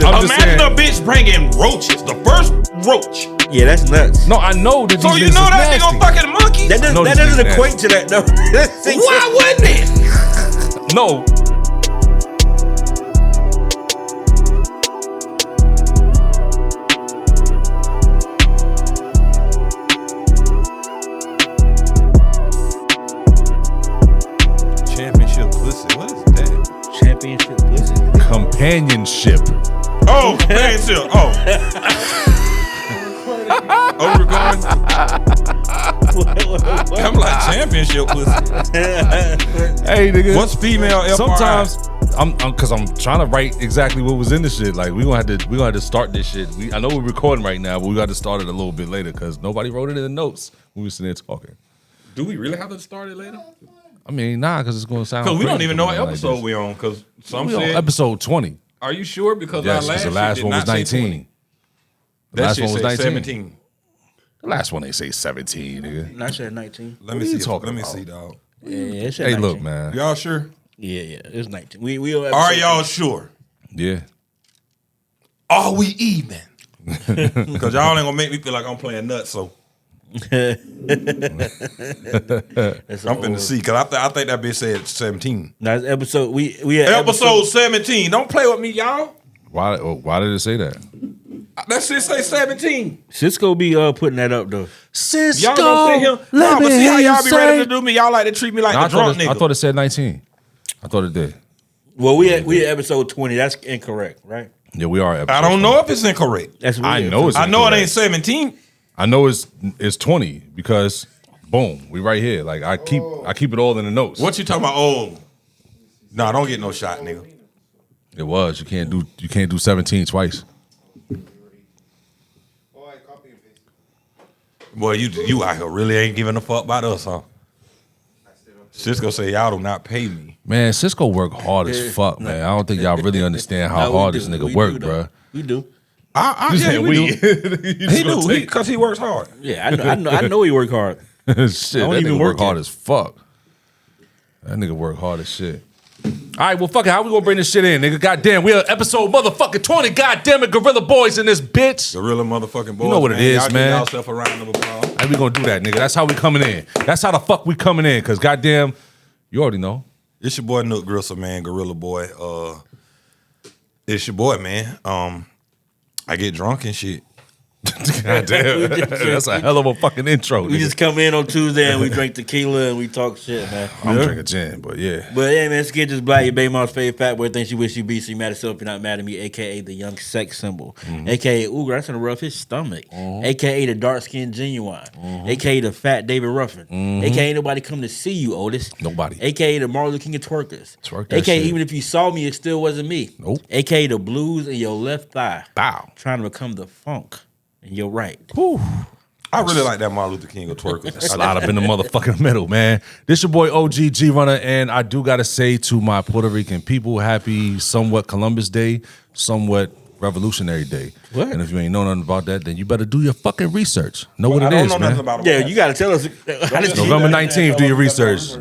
Imagine a bitch bringing roaches. The first roach. Yeah, that's nuts. No, I know that. So you know that nigga fucking monkey? That doesn't equate to that though. Why wouldn't it? No. Championship pussy. What is that? Championship pussy. Companionship. Oh, companionship. Oh. Oh, we're going. I'm like championship pussy. Hey, nigga. What's female FRI? Sometimes cause I'm trying to write exactly what was in the shit. Like we gonna have to start this shit. I know we're recording right now, but we got to start it a little bit later because nobody wrote it in the notes when we were sitting there talking. Do we really have to start it later? I mean, nah, because it's gonna sound. Because we don't even know what like episode this. we on. Because some We on said episode 20. Are you sure? Because Yes, our because last, the last one was 19. The That last shit one was said 19. 17. The last one they say 17, nigga. I said 19. Let me What are you see. talking Let me about? see, dog. Yeah, it said Hey, 19. look, man. Y'all sure? Yeah, it's 19. We Are y'all sure? Yeah. Are we even? Because y'all ain't gonna make me feel like I'm playing nuts. So I'm finna see. Because I think that bitch said 17. That's episode. We had Episode 17. Don't play with me, y'all. Why did it say that? That shit say 17. Cisco be putting that up though. Cisco, Y'all gonna sit here. Nah, but see how y'all be ready to do me. Y'all like to treat me like No, a drunk nigga. I thought it said 19. I thought it did. Well, we had episode 20. That's incorrect, right? Yeah, we are. I don't know if it's incorrect. That's what I know it's. I know it incorrect. ain't 17. I know it's 20 because boom, we right here. Like I keep it all in the notes. What you talking about? Oh, nah, don't get no shot, nigga. It was. You can't do 17 twice. Boy, you out here really ain't giving a fuck about us, huh? Cisco say y'all do not pay me. Man, Cisco work hard as fuck, man. I don't think y'all really understand how hard this nigga work, bro. We do. Yeah, we do. He do because he works hard. Yeah, I know he work hard. Shit, don't that even nigga work work hard yet. as fuck. That nigga work hard as shit. All right, well, fuck it. How we gonna bring this shit in, nigga? Goddamn, we are episode motherfucking 20. Goddamn it, Gorilla Boys in this bitch. Gorilla motherfucking boys. You know what it is, y'all man. Give yourself a round of applause. How we gonna do that, nigga? That's how we coming in. That's how the fuck we coming in. Cause goddamn, you already know. It's your boy Nook Grissom, man. Gorilla Boy. It's your boy, man. I get drunk and shit. Goddamn, that's a hell of a fucking intro. We nigga. just come in on Tuesday and we drink tequila and we talk shit, man. I'm drinking gin, but yeah. But yeah, man, let's get Jus Black, your baby mom's favorite fat boy. Thinks you wish you be, so you mad at yourself, you're not mad at me, aka the young sex symbol, aka Ooger, that's gonna rough his stomach, aka the dark skinned genuine, aka the fat David Ruffin, aka nobody come to see you, Otis. Nobody. Aka the Martin Luther King of twerkers. Twerk that aka shit. even if you saw me, it still wasn't me. Nope. Aka the blues in your left thigh. Bow. Trying to become the funk in your right. Whew. I really like that Martin Luther King of twerkers. Slide up in the motherfucking middle, man. This your boy OG G Runner, and I do gotta say to my Puerto Rican people, happy somewhat Columbus Day, somewhat Revolutionary Day. What? And if you ain't know nothing about that, then you better do your fucking research. Know what I it don't is, know man. nothing about Yeah, you gotta tell us. How did you- November 19th, do your research.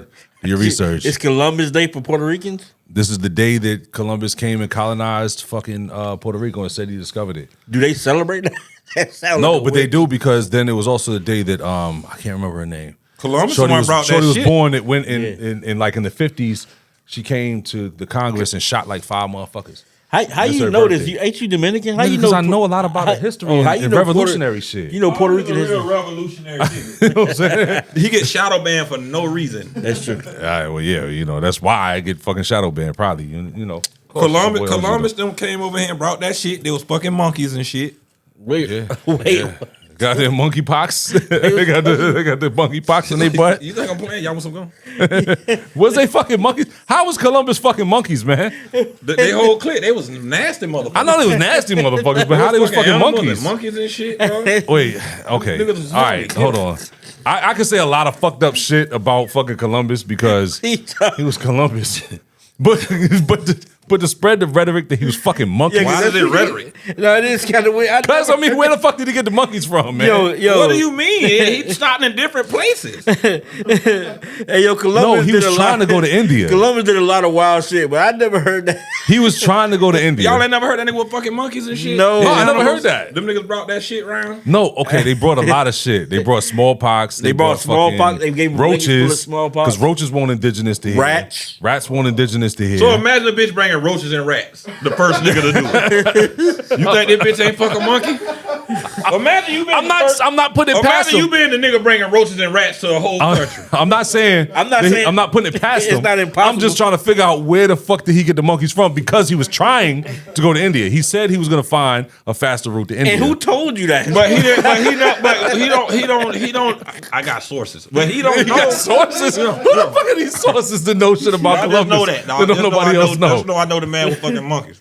Do your research. It's Columbus Day for Puerto Ricans. This is the day that Columbus came and colonized fucking Puerto Rico and said he discovered it. Do they celebrate that? That sounds No, like a but they witch. do because then it was also the day that I can't remember her name. Columbus Shorty one was, brought Shorty that was shit. born. It went in like in the 50s. She came to the Congress and shot like 5 motherfuckers. How That's you her know this? birthday. Ain't you Dominican? How you Because know? I know a lot about the history and revolutionary shit. You know Puerto Rican history. revolutionary shit. You know what I'm saying? He gets shadow banned for no reason. That's true. All right, well, yeah, you know, that's why I get fucking shadow banned, probably. You know. Of course, my boy Columbus OG them came over here and brought that shit. They was fucking monkeys and shit. Wait, Yeah. wait. Yeah. Got their monkey pox. they got the monkey pox in their butt. You think I'm playing? Y'all want some gum? Was they fucking monkeys? How was Columbus fucking monkeys, man? They whole clique, they was nasty motherfuckers. I know they was nasty motherfuckers, but how they was fucking animals monkeys? and monkeys and shit, bro. Wait, okay. Niggas was All right, hold on. I can say a lot of fucked up shit about fucking Columbus because he was Columbus. But But to spread the rhetoric that he was fucking monkeys. Why is it rhetoric? No, it is kind of weird. Because, I mean, where the fuck did he get the monkeys from, man? Yo. What do you mean? He's starting in different places. Hey, yo, Columbus. No, he was trying to go to India. Columbus did a lot of wild shit, but I never heard that. He was trying to go to India. Y'all ain't never heard that nigga with fucking monkeys and shit? No. No, I never Animals? heard that. Them niggas brought that shit around? No, okay, they brought a lot of shit. They brought smallpox. They brought smallpox. fucking They gave full of roaches. smallpox. Because roaches weren't indigenous to here. Rats weren't indigenous to here. So imagine a bitch bringing roaches and rats. The first nigga to do it. You think this bitch ain't fucking monkey? Imagine you been I'm not putting it past Imagine him. you being the nigga bringing roaches and rats to a whole country. I'm not saying I'm not putting it past it's him. not impossible. I'm just trying to figure out where the fuck did he get the monkeys from, because he was trying to go to India. He said he was gonna find a faster route to India. And who told you that? But he didn't. But he don't. I got sources, but he don't He know. got sources? Who the fuck are these sources to know shit about I just Columbus know that. that don't nobody else know? Just know I know the man with fucking monkeys.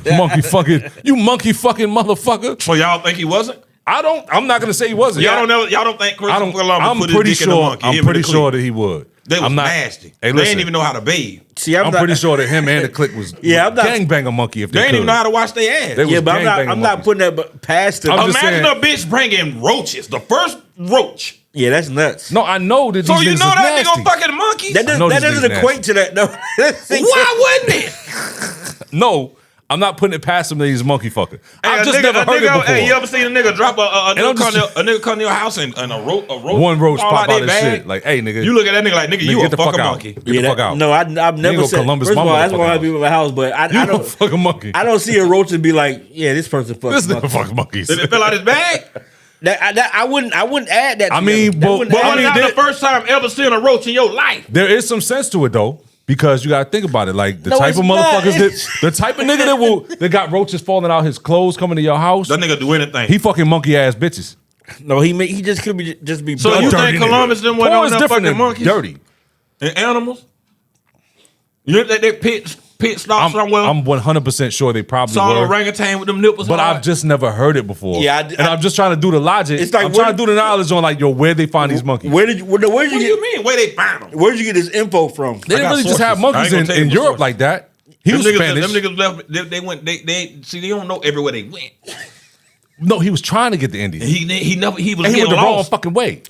Monkey fucking motherfucker. So y'all think he wasn't? I'm not gonna say he wasn't. Y'all don't think Christopher Columbus I'm put his pretty dick in the sure. monkey? I'm him pretty and the sure clique? that he would. They was I'm not nasty. Hey, They listen, didn't even know how to bathe. See, I'm pretty sure that him and the clique was I'm not- gangbang a monkey if they They didn't could. even know how to wash their ass. They was Yeah, but gangbanging I'm not monkeys. putting that past him. I'm just Imagine saying- a bitch bringing roaches. The first roach. Yeah, that's nuts. No, I know that. So these you niggas know is that nasty. nigga fucking monkeys? That, I know that these doesn't niggas equate to that. No. Why wouldn't it? No, I'm not putting it past him that he's a monkey fucker. Hey, I've a just nigga- never a heard nigga- it before. Hey, you ever seen a nigga drop a I'm nigga come to your house and a roach? One roach fall pop they out of bag? shit. Like, hey, nigga. You look at that nigga like, nigga, you get a the fuck fucking out. monkey. Get the fuck out. No, I've never go said. Columbus First of all, mama that's motherfucking why I house. be in my house. But I You a don't. fucking monkey. I don't see a roach and be like, yeah, this person fucking. This nigga monkey. fuck monkeys. Did it fill out his bag? I wouldn't add that. I together. mean, That but- wouldn't But add when mean, that there- the first time ever seeing a roach in your life? There is some sense to it though, because you gotta think about it. Like the No, type it's of not. motherfuckers the type of nigga that got roaches falling out his clothes coming to your house. That nigga do anything. He fucking monkey ass bitches. No, he just could be just be. So blood you dirty think nigga. Columbus didn't want Poor no is them different fucking than monkeys? dirty. And animals? You think they pit stop somewhere? I'm 100% sure they probably saw an were. orangutan with them nipples. But hard? I've just never heard it before. Yeah, and I'm just trying to do the logic. It's like, I'm where- trying to do the knowledge on like, yo, where they find these monkeys. Where did you What get? do you mean? Where they found them? Where did you get this info from? They didn't got really just have sources. I monkeys ain't gonna tell in you Europe sources. like that. He was Spanish. Them niggas left. They went. They see. They don't know everywhere they went. No, he was trying to get to India. He never. He was And he getting went the wrong lost. fucking way.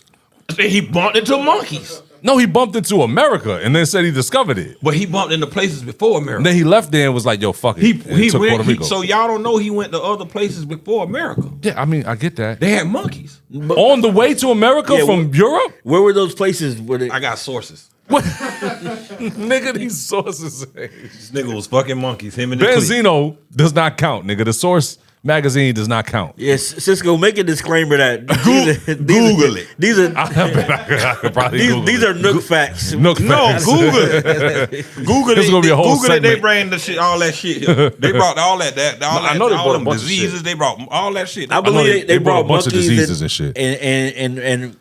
He bumped into monkeys, No, he bumped into America and then said he discovered it. but he bumped into places before And America. then he left there and was like, yo, fuck it. and He took went. Puerto Rico. So y'all don't know he went to other places before America. Yeah, I mean, I get that. They had monkeys. On the way to America Yeah, from Europe? Where were those places? Where they? I got sources. What? Nigga, these sources say. This nigga was fucking monkeys. Him and the clique. Benzino does not count, nigga. The Source magazine does not count. Yes, Cisco, make a disclaimer that Google it. These are I could probably Google these it. are Nook facts. Nook No, facts. Google it. Google This it. is gonna be a whole Google it. They segment. bring the shit, all that shit. Here. They brought all that. I know they all brought a them bunch of diseases. shit. They brought all that shit. I believe they they brought a brought bunch of monkeys diseases and shit. and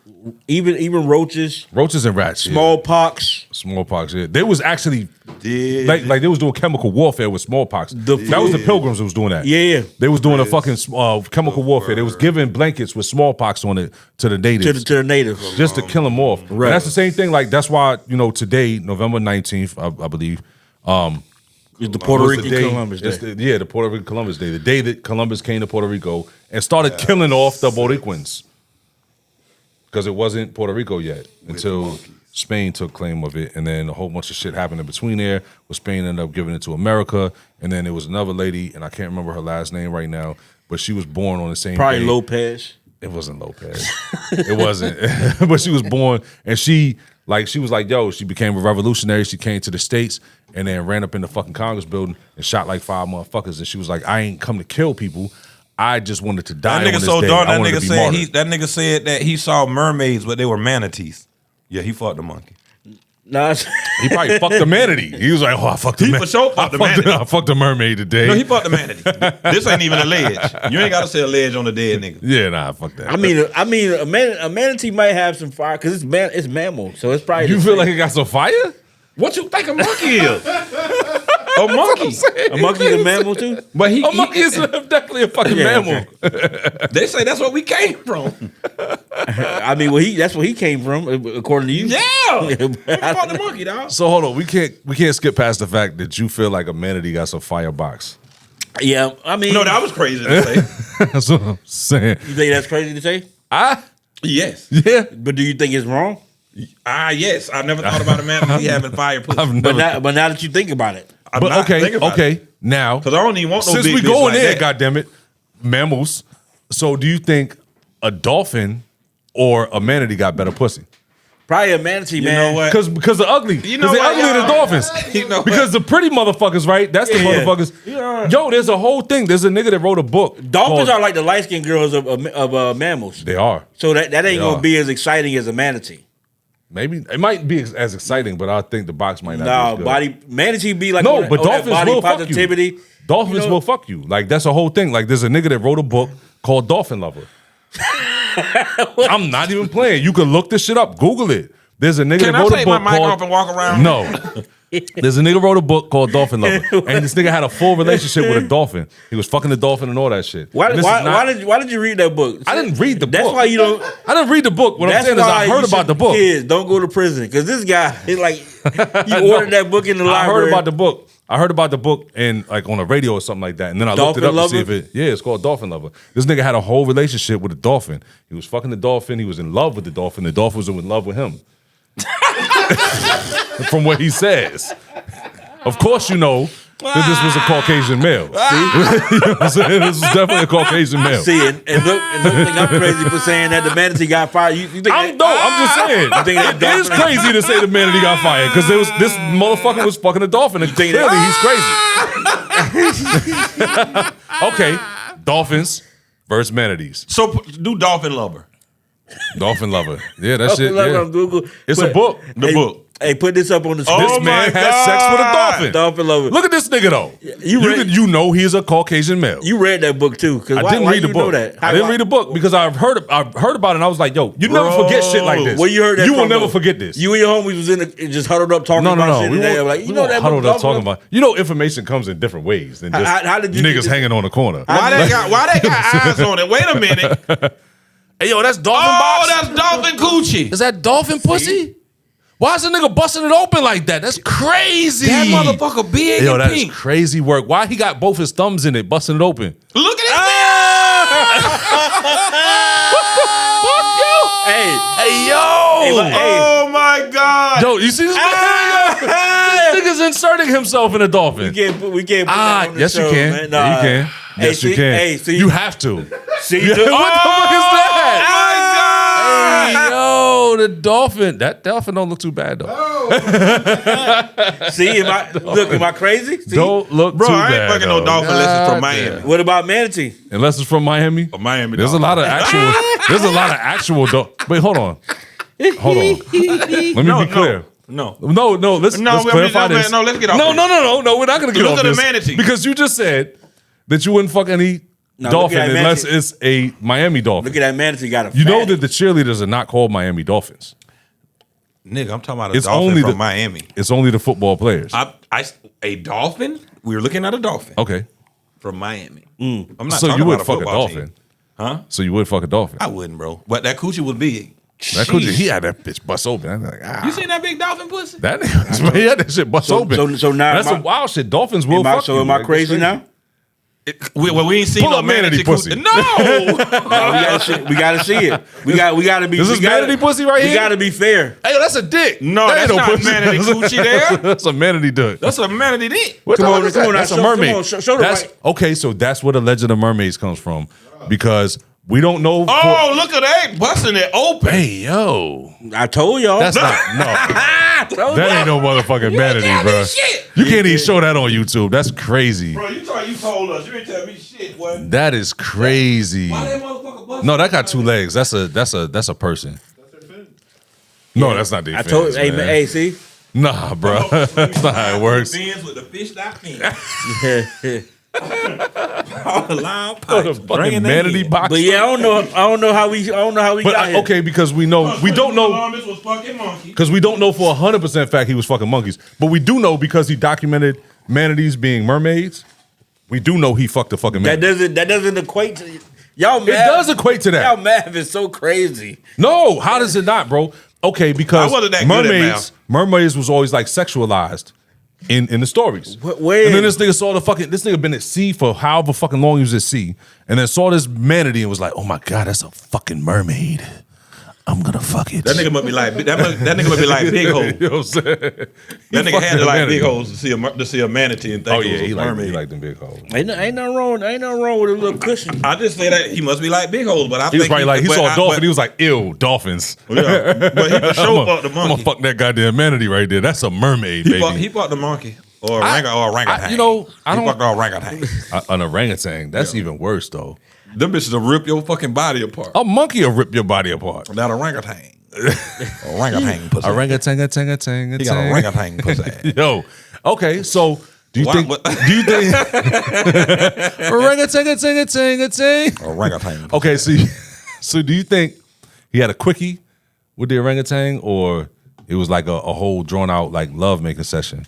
even roaches, Roaches and rats. smallpox. Smallpox, yeah. They was actually Yeah. like they was doing chemical warfare with smallpox. That was the Pilgrims that was doing that. Yeah. They was doing a fucking chemical warfare. They was giving blankets with smallpox on it to the natives. To the natives. Just to kill them off. Right. And that's the same thing. Like that's why today, November 19th, I believe, It's the Puerto was the Rican day- Columbus Day. it's the Puerto Rican Columbus Day, the day that Columbus came to Puerto Rico and started killing off the Boricuans, because it wasn't Puerto Rico yet until Spain took claim of it, and then a whole bunch of shit happened in between there. Where Spain ended up giving it to America, and then there was another lady, and I can't remember her last name right now, but she was born on the same Probably day. Lopez. It wasn't Lopez. It wasn't. But she was born, and she was like, yo, she became a revolutionary. She came to the States and then ran up in the fucking Congress building and shot like 5 motherfuckers. And she was like, I ain't come to kill people. I just wanted to die That on nigga this so day. dumb. I That wanted nigga to be said martyred. that nigga said that he saw mermaids, but they were manatees. Yeah, he fucked the monkey. Nah, He probably fucked the manatee. He was like, oh, I fucked the He manatee. for sure fucked the manatee. I fucked the mermaid today. No, he fucked the manatee. This ain't even a ledge. You ain't got to say a ledge on the dead nigga. Yeah, nah, fuck that. I mean, a manatee might have some fire because it's mammal, so it's probably. You the feel same. like it got some fire? What you think a monkey is? A monkey. A monkey's a mammal too. But A monkey is definitely a fucking Yeah, mammal. They say that's where we came from. I mean, that's where he came from, according to you. Yeah. Fuck the monkey, dog. So hold on, we can't skip past the fact that you feel like a manatee got some firebox. Yeah, I mean, No, that was crazy to say. That's what I'm saying. you think that's crazy to say? Yes. Yeah. But do you think it's wrong? Yes. I never thought about a man having fire pussy. I've never. But now that you think about it, I'm But not thinking about it. okay. Now, Because I don't even want no since big we bitch going like there, that. goddammit, mammals. So do you think a dolphin or a manatee got better pussy? probably a manatee, You man. know what? Because they're ugly. You know Because they're what, ugly to y'all? dolphins. You know what? Because the pretty motherfuckers, right? That's the Yeah. motherfuckers. Yeah. Yo, there's a whole thing. There's a nigga that wrote a book. Dolphins called- are like the light skinned girls of mammals. They are. So that ain't They gonna are. be as exciting as a manatee. Maybe it might be as exciting, but I think the box might not be as good. Manatee be like No, on but that dolphins body will fuck positivity. you. Dolphins You know- will fuck you. Like that's a whole thing. Like there's a nigga that wrote a book called Dolphin Lover. I'm not even playing. You can look this shit up. Google it. There's a nigga Can that I wrote a take book my mic called off and walk around? No. There's a nigga wrote a book called Dolphin Lover, and this nigga had a full relationship with a dolphin. He was fucking the dolphin and all that shit. Why And this is not- why did you read that book? I didn't read the That's book. why you don't. I didn't read the book. What I'm That's saying is I why heard you about the should- book. Kids, don't go to prison because this guy is like you No. ordered that book in the I library. heard about the book. I heard about the book and like on the radio or something like that. And then I looked it Dolphin up to see Lover? if it. Yeah, it's called Dolphin Lover. This nigga had a whole relationship with a dolphin. He was fucking the dolphin. He was in love with the dolphin. The dolphin was in love with him. From what he says. Of course, you know that this was a Caucasian male. See? You know what I'm saying? This was definitely a Caucasian male. See, and don't think I'm crazy for saying that the manatee got fired. You think I'm just saying. You think that It is dolphin- crazy to say the manatee got fired because this motherfucker was fucking a dolphin and think clearly he's crazy. Okay, dolphins versus manatees. So do dolphin lover. Dolphin lover. Yeah, that shit. Look Yeah. on Google. It's a book. The Hey, book. Hey, put this up on the Oh screen. This my man has sex with a dolphin. Dolphin lover. Look at this nigga though. You know he's a Caucasian male. You read that book too? Because I didn't read the book. That? I didn't read the book because I've heard about it and I was like, yo, you never Bro. forget shit like this. Well, you heard that. You will from, never though. forget this. You and your homies was just huddled up talking No. about shit. We and they won't, were like, we you know won't that huddle book up talking about. You know, information comes in different ways than just How did you get niggas this- hanging on the corner. Why they got eyes on it? Wait a minute. Hey, yo, that's dolphin Oh, box. that's dolphin coochie. Is that dolphin pussy? Why is the nigga busting it open like that? That's crazy. That motherfucker big Yo, and that is pink. crazy work. Why he got both his thumbs in it, busting it open? Look at this Hey, Hey, yo. man. Oh my God. Yo, you see this? This nigga's inserting himself in a dolphin. we can't put that on the Yes, show, you can. man. Yeah, you can. Hey, Yes, you see- can. hey, see- you have to. See, Yeah, what the fuck is that? Oh my God. Hey, yo, the dolphin. That dolphin don't look too bad though. see, am I crazy? See? Don't look Bro, too I bad. ain't fucking though. no dolphin unless it's from God Miami. damn. What about manatee? Unless it's from Miami. Miami There's a dolphin. lot of actual. There's a lot of actual. Wait, hold on. Hold on. Let me be clear. No. No. Let's clarify this. No, let's get off No, this. no. We're not gonna get Look off at the this manatee. because you just said that you wouldn't fuck any No, dolphin look at that unless manatee. it's a Miami dolphin. Look at that manatee got a You know fatty. that the cheerleaders are not called Miami Dolphins. Nigga, I'm talking about a It's dolphin only from the- Miami. It's only the football players. A dolphin? We were looking at a dolphin Okay. from Miami. I'm not So talking you would about fuck a football dolphin. team. Huh? So you would fuck a dolphin. I wouldn't, bro. But that coochie was big. That could Sheesh. he had that bitch bust open. I'm like, You seen that big dolphin pussy? that nigga, he had that shit bust open. so now that's am I- some wild shit. Dolphins will fuck you. am I like, crazy it's now? We ain't seen Pull no up manatee pussy. No. No, we gotta see it. We gotta be. This is we gotta- manatee pussy right We here? gotta be fair. Hey, yo, that's a dick. No, That that's ain't not pussy. manatee coochie there. That's a manatee dick. That's a manatee dick. What the Come fuck on, is come that? on now, That's a show- mermaid. come on, show the That's right- okay. So that's where the Legend of Mermaids comes from, because we don't know. Oh, look at that. Busting it open. Hey, yo, I told y'all. that's not no. That ain't no motherfucking manatee, bro. shit. You can't even show that on YouTube. That's crazy. Bro, you told us. You ain't tell me shit, boy. That is crazy. Why that motherfucker busting? No, that got two legs. That's a person. No, that's not the. I told. fins, Hey, man. hey, see. Nah, bro. That's not how it works. Fins with the fish that fin. All the long The pipes. fucking bringing manatee in. box. But yeah, I don't know how we But got here. okay, because we know we don't know Columbus was fucking monkey. because we don't know for 100% fact he was fucking monkeys, but we do know because he documented manatees being mermaids, we do know he fucked a fucking manatee. That doesn't equate to y'all. Math, It does equate to that. Y'all math is so crazy. No, how does it not, bro? Okay, because I wasn't that good at math. mermaids was always like sexualized in the stories. When? And then this nigga saw this nigga been at sea for however fucking long he was at sea, and then saw this manatee and was like, oh my God, that's a fucking mermaid. I'm gonna fuck it. That nigga must be like that nigga must be like big hole. You know what I'm saying? That nigga had to like big holes to see a manatee and think Oh it yeah, was a he mermaid. like them big holes. Ain't nothing wrong with a little cushion. I just say that he must be like big holes, but I He was think probably like he but saw a I- dolphin. but- He was like, ew, dolphins. Yeah, but he for sure fucked the I'm gonna monkey. fuck that goddamn manatee right there. That's a mermaid, baby. He fucked the monkey or orangutan. you know, I he don't- fucked the orangutan. An orangutan. That's even worse though. Them bitches will rip your fucking body apart. A monkey will rip your body apart. That orangutan. Orangutan pussy. Orangutan. He got orangutan pussy. Yo, okay, so do you Why- think? what- Do you think? Orangutan. Orangutan. Okay, so do you think he had a quickie with the orangutan, or it was like a whole drawn out like love making session?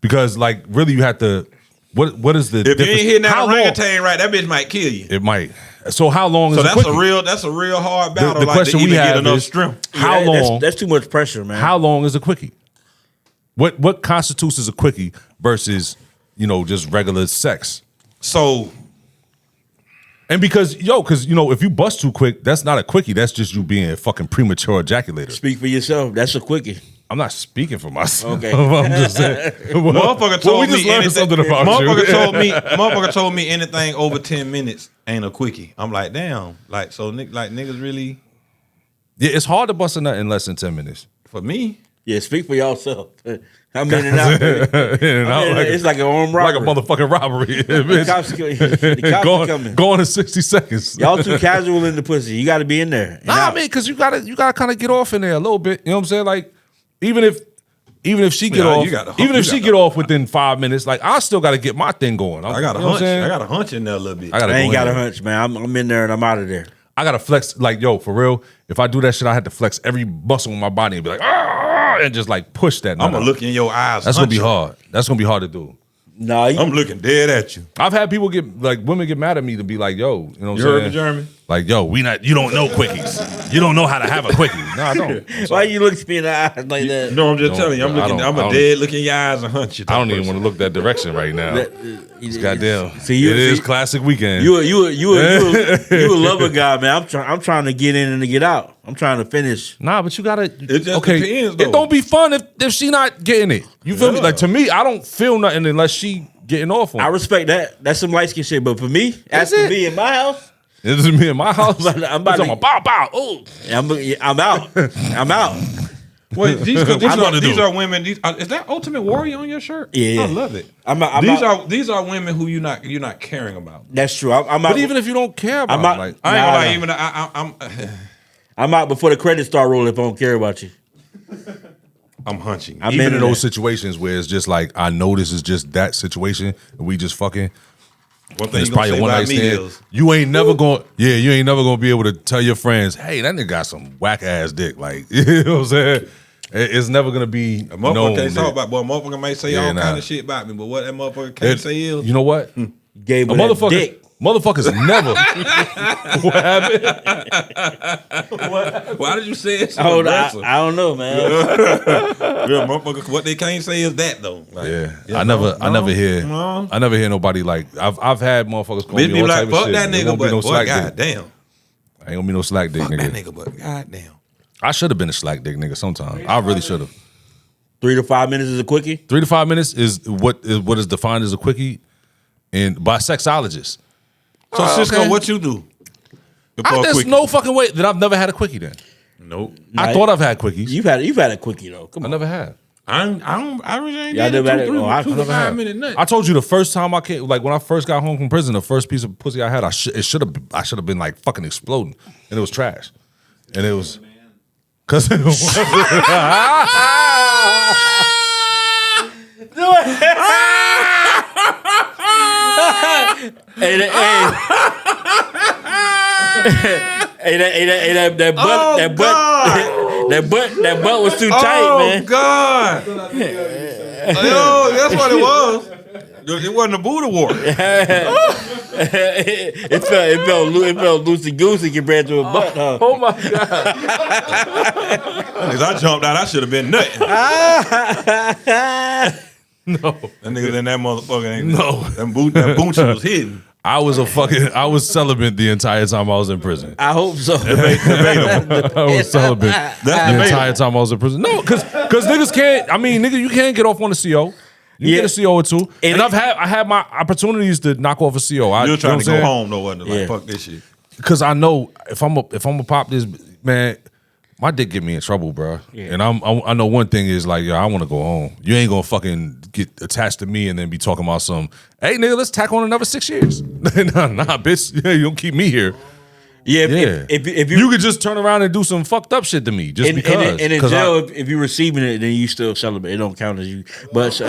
Because like really, you had to. What is the If you difference? ain't hitting that How long- orangutan right, that bitch might kill you. It might. So how long is So a that's quickie? that's a real hard battle. The like, question to we even get have enough is strength. how long? That's too much pressure, man. How long is a quickie? What constitutes as a quickie versus just regular sex? So And because if you bust too quick, that's not a quickie. That's just you being a fucking premature ejaculator. Speak for yourself. That's a quickie. I'm not speaking for myself. Okay. I'm just saying. motherfucker told we just me learned anything, something about motherfucker told me anything over 10 minutes ain't a quickie. I'm like, damn. Like so niggas really Yeah, it's hard to bust a nut in less than 10 minutes. for me. Yeah, speak for yourself. I'm in and out. It's like an armed like robbery. a motherfucking robbery. The cops are coming. Going in 60 seconds. Y'all too casual in the pussy. You got to be in there. And Nah, out. I mean, because you gotta kind of get off in there a little bit. You know what I'm saying? Like, even if she get Yeah, off, you gotta- even you if she gotta- get off within 5 minutes, like I still got to get my thing going. I got a you know what I'm hunch. saying? I got a hunch in there a little bit. I gotta I ain't go in got a there. hunch, man. I'm in there and I'm out of there. I gotta flex. Like, yo, for real. If I do that shit, I had to flex every muscle in my body and be like, ah, and just like push that. I'm nut gonna out. look in your eyes. That's gonna be hunch you. hard. That's gonna be hard to do. Nah, I'm looking dead at you. I've had people women get mad at me to be like, yo, you know what You I'm heard saying? me, Jeremy? Like, yo, you don't know quickies. You don't know how to have a quickie. No, I don't. why you look me in the eyes like that? No, I'm just Don't- telling you. I don't- I'm I a don't- dead look in your eyes and hunt you. I don't even want to look that direction right now. It's goddamn. See, It is classic weekend. You a lover guy, man. I'm trying to get in and to get out. I'm trying to finish. Nah, but you gotta. It just depends, though. It don't be fun if she not getting it. You feel me? Yeah. Like to me, I don't feel nothing unless she getting off on. I respect that. That's some light skin shit. But for me, as for it? me in my house, This is me in my house. I'm about to- to bow bow. Oh, I'm out. I'm out. Wait, these about to do? are women. Is that Ultimate Warrior on your shirt? Yeah. I love it. I'm out. These are women who you're not caring about. That's true. I'm out. but even if you don't care about, I'm not- like, I ain't gonna lie. Nah. Even I'm I'm out before the credits start rolling. If I don't care about you, I'm hunching. I'm even in there. those situations where it's just like I know this is just that situation, and we just fucking. One And thing it's you gonna probably say a one about night me stand. is You ain't never going. Yeah, you ain't never gonna be able to tell your friends, "Hey, that nigga got some whack ass dick." Like you know what I'm saying? It's never gonna be a motherfucker known can't talk that- about. Boy, a motherfucker may say Yeah, all nah. kind of shit about me, but what that motherfucker can't say is You know what? gave A her that motherfucker. dick. Motherfuckers never. What happened? why did you say it? So I aggressive? don't know, man. Yeah, motherfucker, what they can't say is that though. Like, Yeah, I never hear. no. I never hear nobody like. I've had motherfuckers call Bitch me be all like, type of fuck shit. that There nigga, won't be but no boy, slack dick. goddamn. Ain't gonna be no slack dick, Fuck that nigga. nigga, but goddamn. I should have been a slack dick nigga sometime. I really should have. 3 to 5 minutes is a quickie. 3 to 5 minutes is what is defined as a quickie, and by sexologists. So Cisco, okay. what you do? Before a There's quickie? no fucking way that I've never had a quickie. Then Nope. I Nah, thought I've had quickies. You've had a quickie though. Come I on. never had. I really ain't Y'all did never had a it? 2 Oh, I to never 5 minute nut. I told you the first time I came, like when I first got home from prison, the first piece of pussy I had, I should have been like fucking exploding, and it was trash, and it was because it was. Hey, that butt, Oh, that butt, God. that butt was too tight, Oh man. God! Yo, that's what it was. It wasn't a Buddha war. it felt loosey goosey compared to a butt. Huh? Oh my god! As I jumped out, I should have been nutting. No, That nigga in that motherfucker ain't. No. That boonchie was hidden. I was celibate the entire time I was in prison. I hope so. I was celibate That's the entire time I was in prison. No, because niggas can't. I mean, nigga, you can't get off on a CO. You get a CO or two, and I had my opportunities to knock off a CO. You're trying to go home, though, wasn't it? Like, fuck this shit. Because I know if I'm a pop this, man, my dick get me in trouble, bro. Yeah. And I know one thing is like, yo, I want to go home. You ain't gonna fucking get attached to me and then be talking about some, hey nigga, let's tack on another 6 years. nah, bitch, you don't keep me here. Yeah, if you could just turn around and do some fucked up shit to me just because. And in jail, if you're receiving it, then you still celebrate. It don't count as you. But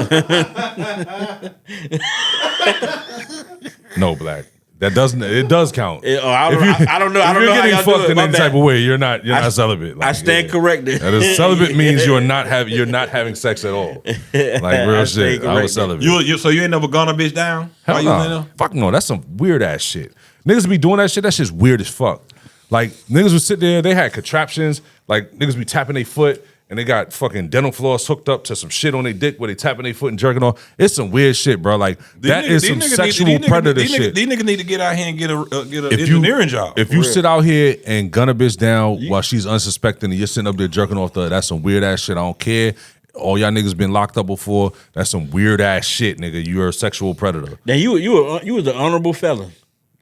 no, Black. That doesn't. It does count. I don't know. If you're getting fucked in any type of way, you're not celibate. I stand corrected. That is, celibate means you're not having sex at all. Like real shit. I was celibate. So you ain't never gone a bitch down? Hell no. Fuck no. That's some weird ass shit. Niggas be doing that shit. That shit's weird as fuck. Like niggas would sit there. They had contraptions. Like niggas be tapping their foot. And they got fucking dental floss hooked up to some shit on their dick where they tapping their foot and jerking off. It's some weird shit, bro. Like that is some sexual predator shit. These niggas need to get out here and get an engineering job. If you sit out here and gun a bitch down while she's unsuspecting and you're sitting up there jerking off that's some weird ass shit. I don't care. All y'all niggas been locked up before. That's some weird ass shit, nigga. You're a sexual predator. Now you was an honorable felon.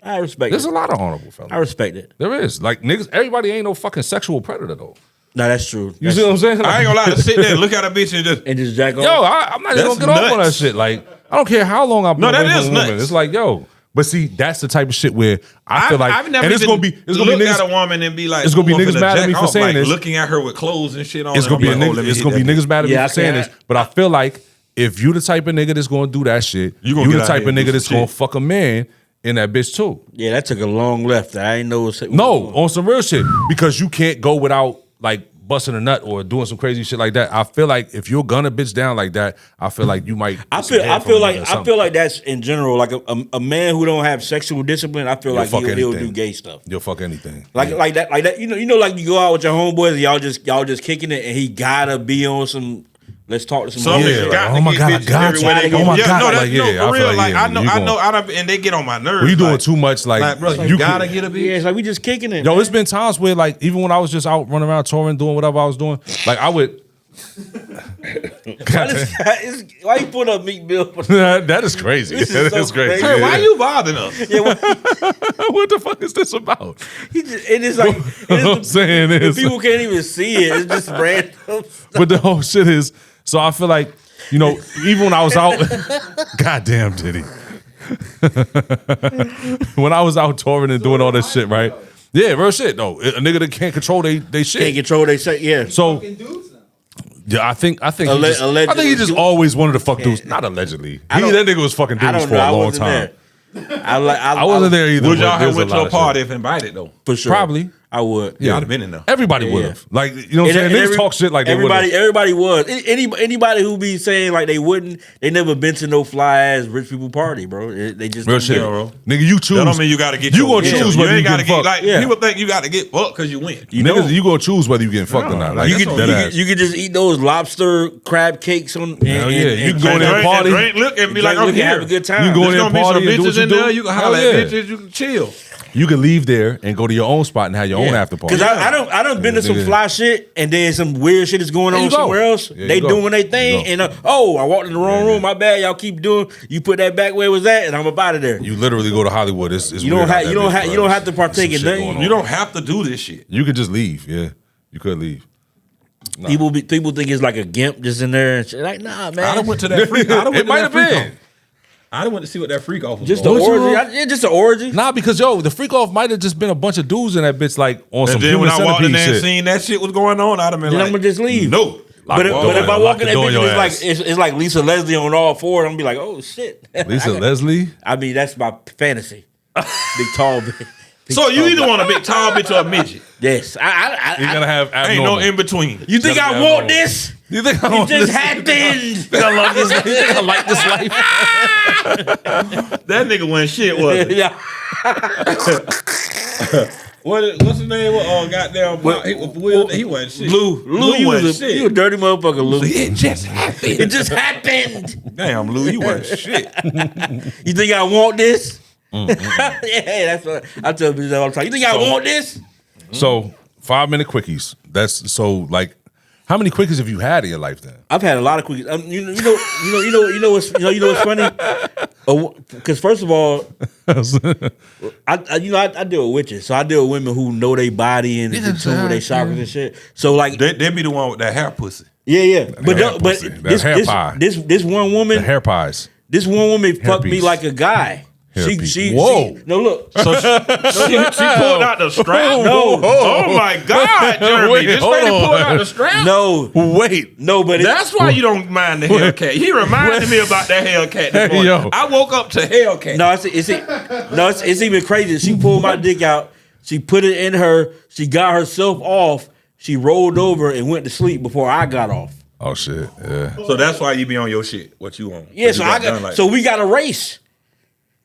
I respect it. There's a lot of honorable felons. I respect it. There is. Like niggas, everybody ain't no fucking sexual predator though. No, that's true. You see what I'm saying? I ain't gonna lie, to sit there and look at a bitch and just jack off. Yo, I'm not even gonna get off on that shit. Like, I don't care how long I've been that is nuts. It's like, yo, but see, that's the type of shit where I feel like, I've never and it's gonna be niggas at a woman and be like, it's gonna be niggas mad at me for saying this. Looking at her with clothes and shit on. It's gonna be niggas mad at me for saying this. But I feel like if you the type of nigga that's gonna do that shit, you the type of nigga that's gonna fuck a man in that bitch too. Yeah, that took a long left. I ain't know. No, on some real shit because you can't go without like busting a nut or doing some crazy shit like that. I feel like if you're gonna bitch down like that, I feel like you might. I feel like that's in general like a man who don't have sexual discipline. I feel like he'll do gay stuff. You'll fuck anything. Like that. You know, like you go out with your homeboys and y'all just kicking it, and he gotta be on some. Let's talk to some. Oh my god, I got you. Oh my god, like yeah, for real. Like I know, know, and they get on my nerves. Well, you doing too much, like bro, you gotta get a bitch. Yeah, it's like we just kicking it. Yo, it's been times where like even when I was just out running around touring, doing whatever I was doing, like I would. Why you put up Meek Mill? That is crazy. That is crazy. Hey, why you bothering us? Yeah, what the fuck is this about? It is like what I'm saying is people can't even see it. It's just random. But the whole shit is. So I feel like, you know, even when I was out, goddamn Diddy. When I was out touring and doing all this shit, right? Yeah, real shit though. A nigga that can't control they shit. Can't control they shit. Yeah. So yeah, I think he just always wanted to fuck dudes. Not allegedly. That nigga was fucking dudes for a long time. I wasn't there either. Would y'all have went to a party if invited though? For sure. Probably. I would. Yeah, I'd have been in there. Everybody would have. Like, you know what I'm saying? Niggas talk shit like they would. Everybody was. Anybody who be saying like they wouldn't, they never been to no fly ass rich people party, bro. They just real shit, bro. Nigga, you choose. That don't mean you gotta get. You gonna choose whether you get fucked. Like people think you gotta get fucked because you win. Niggas, you gonna choose whether you getting fucked or not. Like you could just eat those lobster crab cakes on. Hell yeah, you can go in there and party, look and be like, I'm here, have a good time. You go in there and party and do what you do. You can holler at bitches. You can chill. You can leave there and go to your own spot and have your own after party. Because I done been to some fly shit and then some weird shit is going on somewhere else. They doing their thing and I walked in the wrong room. My bad. Y'all keep doing. You put that back where it was at and I'm up out of there. You literally go to Hollywood. You don't have to partake in nothing. You don't have to do this shit. You could just leave. Yeah, you could leave. Nah. People think it's like a gimp just in there and shit. Like nah, man. I done went to that freak. It might have been. I done went to see what that freak off was. Just the orgy. Just the orgy. Nah, because the freak off might have just been a bunch of dudes in that bitch like on some human centipede shit. And then when I walked in there and seen that shit was going on, I'd have been like, I'm gonna just leave. No. But if I walk in that bitch, it's like Lisa Leslie on all four. I'm gonna be like, oh shit. Lisa Leslie? I mean, that's my fantasy. Big tall bitch. So you either want a big tall bitch or a midget? Yes. You're gonna have ain't no in between. You think I want this? You think It just happened. I love this? You think I like this life? That nigga wasn't shit, was it? Yeah. What's his name? Goddamn, he wasn't shit. Lou, you wasn't was shit. you a dirty motherfucker, Lou. It just happened. It just happened. Damn, Lou, you wasn't shit. You think I want this? Yeah, that's what I tell people all the time. You think I want this? So 5-minute quickies. That's so like. How many quickies have you had in your life then? I've had a lot of quickies. You know what's funny? Because first of all, I deal with witches, so I deal with women who know their body and in tune with their chakras and shit. So like They be the one with that hair pussy. yeah. But hair pie. this one woman, The hair pies. this one woman fucked me piece. like a guy. Whoa. No, look. So she pulled out the strap. No. Oh my God, Jeremy! Wait, This hold lady on. pulled out the strap. No, Wait. no, but That's why you don't mind the Hellcat. He reminded me about that Hellcat this morning. Yo. I woke up to Hellcat. no, it's even crazy. She pulled my dick out. She put it in her. She got herself off. She rolled over and went to sleep before I got off. Oh shit. Yeah. So that's why you be on your shit. What you on? Yeah, You so done like so we got a race.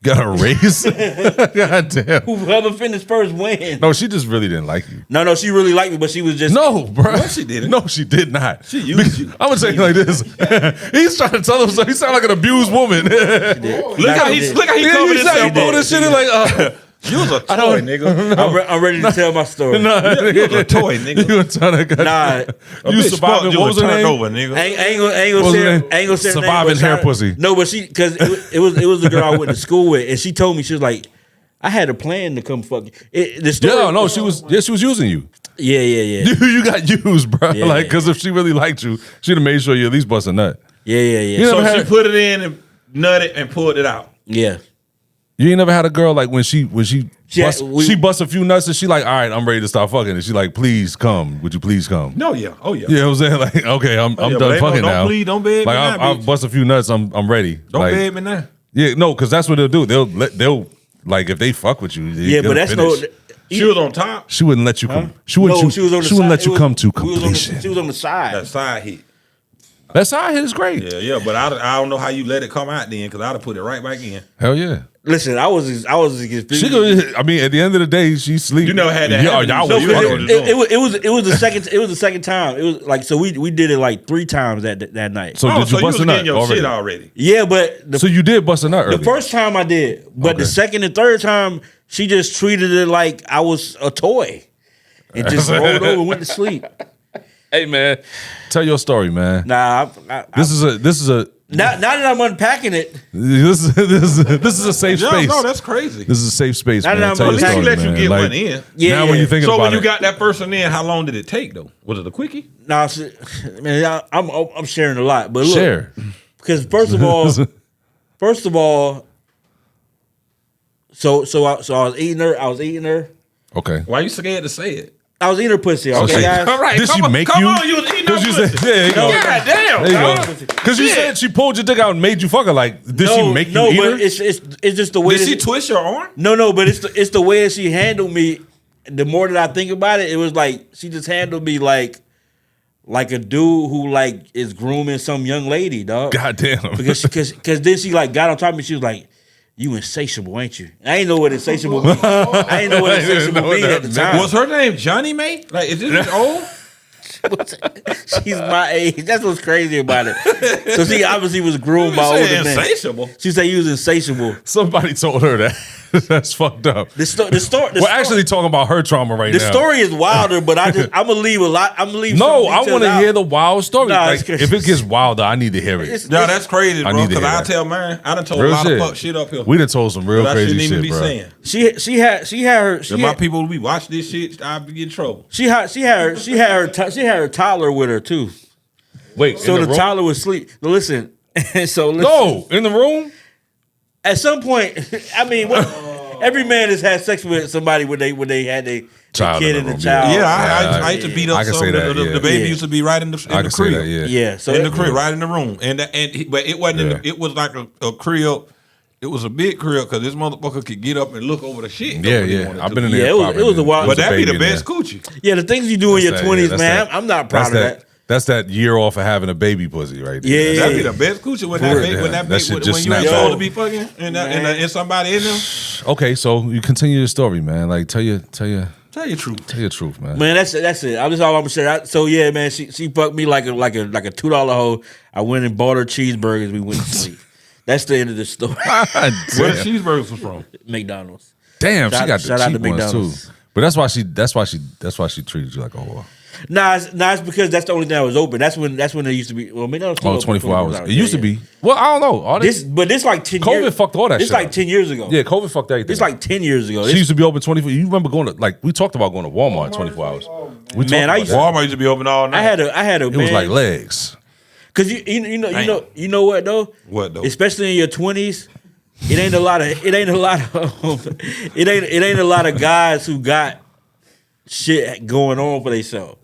Got a raise? God damn. Whoever finished first wins. No, she just really didn't like you. No, she really liked me, but she was just No, bro. No, she didn't. No, she did not. She used you. I'm gonna say it like this. He's trying to tell himself he sound like an abused woman. Look how he covered He started himself. doing this shit like, You was a toy, nigga. I'm ready to tell my story. You was a toy, nigga. you were trying to Nah, you surviving. What was her name? Over, nigga. ain't What was her name? say her name, Surviving but hair shout- pussy. No, but because it was the girl I went to school with, and she told me she was like, I had a plan to come fuck you. The story, Yeah, no, she was using you. Yeah. You got used, bro. Yeah. Like, because if she really liked you, she'd have made sure you at least bust a nut. Yeah. You So never she had- put it in and nutted and pulled it out. Yeah. You ain't never had a girl like when she Yeah, busts a few nuts and she like, all right, I'm ready to start fucking. And she like, please come. Would you please come? No, yeah. Oh, yeah. You know what I'm saying? Like, okay, I'm yeah, but done ain't fucking no- don't now. please, don't beg me like, now, I'll bitch. bust a few nuts. I'm ready. Don't like, beg me now. Yeah, no, because that's what they'll do. They'll like if they fuck with you. Yeah, but that's finish. no. She was on top. She wouldn't let you come. She No, wouldn't. she was on the she wouldn't side. let you come to completion. She was on the side. That side hit. That side hit is great. Yeah, but I don't know how you let it come out then, because I'd have put it right back in. Hell yeah. Listen, I was She could, I mean, at the end of the day, she sleep. You never had that Yeah, happen. y'all No, was you know fucking. what it it was the second time. It was like so we did it like 3 times that night. So Oh, did you so you bust was a nut getting your already? shit already. Yeah, but So you did bust a nut early. the first time I did, but Okay. the second and third time she just treated it like I was a toy and just rolled over and went to sleep. Hey man, tell your story, man. Nah, This is a now that I'm unpacking it, this is a safe Yeah, space. no, that's crazy. This is a safe space, Now man. that I'm Tell your At least story, she let you man. get Like, one in. yeah. Now when you think So about when you it, got that person in, how long did it take though? Was it a quickie? nah, man, I'm sharing a lot, but look, share. because first of all, so I was eating her. Okay. Why you scared to say it? I was eating her pussy. Okay, Okay. guys. All right, Did she make come you? on, you was eating that Because you said, pussy. yeah, there you go. God damn, There you dog. go. Because you said she pulled your dick out and made you fuck her. Like, did she make you no, eat but her? it's just the way Did she that- twist your arm? No, but it's the way she handled me. The more that I think about it, it was like she just handled me like a dude who like is grooming some young lady, dog. God damn. Because then she like got on top of me. She was like, "You insatiable, ain't you?" I ain't know what insatiable mean. I ain't know what I didn't insatiable know mean that at the meant. time. Was her name Johnny May? Like, is this old? She's my age. That's what's crazy about it. So she obviously was groomed by older men. Insatiable. She said you was insatiable. Somebody told her that. That's fucked up. The story. We're actually talking about her trauma right The now. story is wilder, but I'm gonna leave a lot. I'm gonna leave. No, some I details want to out. hear the wild story. Nah, Like, it's crazy. if it gets wilder, I need to hear it. It's- No, that's crazy, I bro. need to Because hear I that. tell mine, I done told Real a lot shit. of fuck shit up here. We done told some real But I crazy shouldn't even shit, be bro. saying. She had her. If my people would be watch this shit, I'd be in trouble. She had her toddler with her too. Wait, So in the room? toddler was asleep. Listen, No, in the room? At some point, I mean, every man has had sex with somebody when they had their Child kid in the and the room, child. Yeah, I used to beat up I can some. say that, The yeah. baby Yeah. used to be right in the I can say crib. that, yeah. Yeah, so in the crib, right in the room, but it wasn't. Yeah. It was like a crib. It was a big crib because this motherfucker could get up and look over the shit. Yeah, when he yeah. wanted I've to. been in Yeah, there. it was a popping wild- in. But that be Baby the in there. best coochie. Yeah, the things you do in your That's that, 20s, that's man. that. I'm not proud That's of that. That's that year off of having a baby pussy right there. Yeah. That'd be the best coochie when that shit when just you ain't snaps supposed out. to be fucking and somebody in them. Okay, so you continue your story, man. Like tell your Tell your truth. Tell your truth, man. Man, that's it. That's all I'm gonna say. So yeah, man, she fucked me like a $2 hoe. I went and bought her cheeseburgers. We went to sleep. That's the end of the story. Where the cheeseburgers from? McDonald's. Damn, she got the shout out cheap to ones too. McDonald's. But that's why she treated you like a whore. Nah, it's because that's the only thing that was open. That's when it used to be. Well, McDonald's Oh, 24 hours. It used to be. Well, I don't know. All But this like 10 COVID years. fucked all that This shit like up. 10 years ago. Yeah, COVID fucked everything. It's like 10 years ago. She used to be open 24. You remember going to, like, we talked about going to Walmart 24 hours. We talked Man, about I used that. Walmart used to be open all night. I had a. It was like legs. Cause you know what though? What though? Especially in your 20s, it ain't a lot of guys who got shit going on for themselves.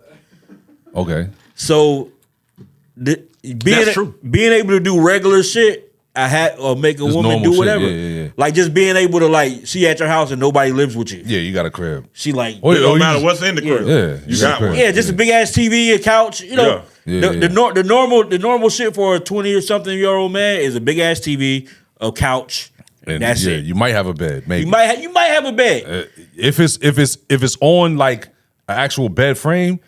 Okay. So being able to do regular shit, or make a Just woman normal do shit. whatever. Yeah. Like just being able to like she at your house and nobody lives with you. Yeah, you got a crib. She like It don't matter what's in the crib. Yeah, You you got got one. yeah, just a big ass TV, a couch. You know, Yeah. the normal shit for a 20 or something year old man is a big ass TV, a couch. And That's it. You might have a bed, maybe. You might have a bed. If it's on like an actual bed frame,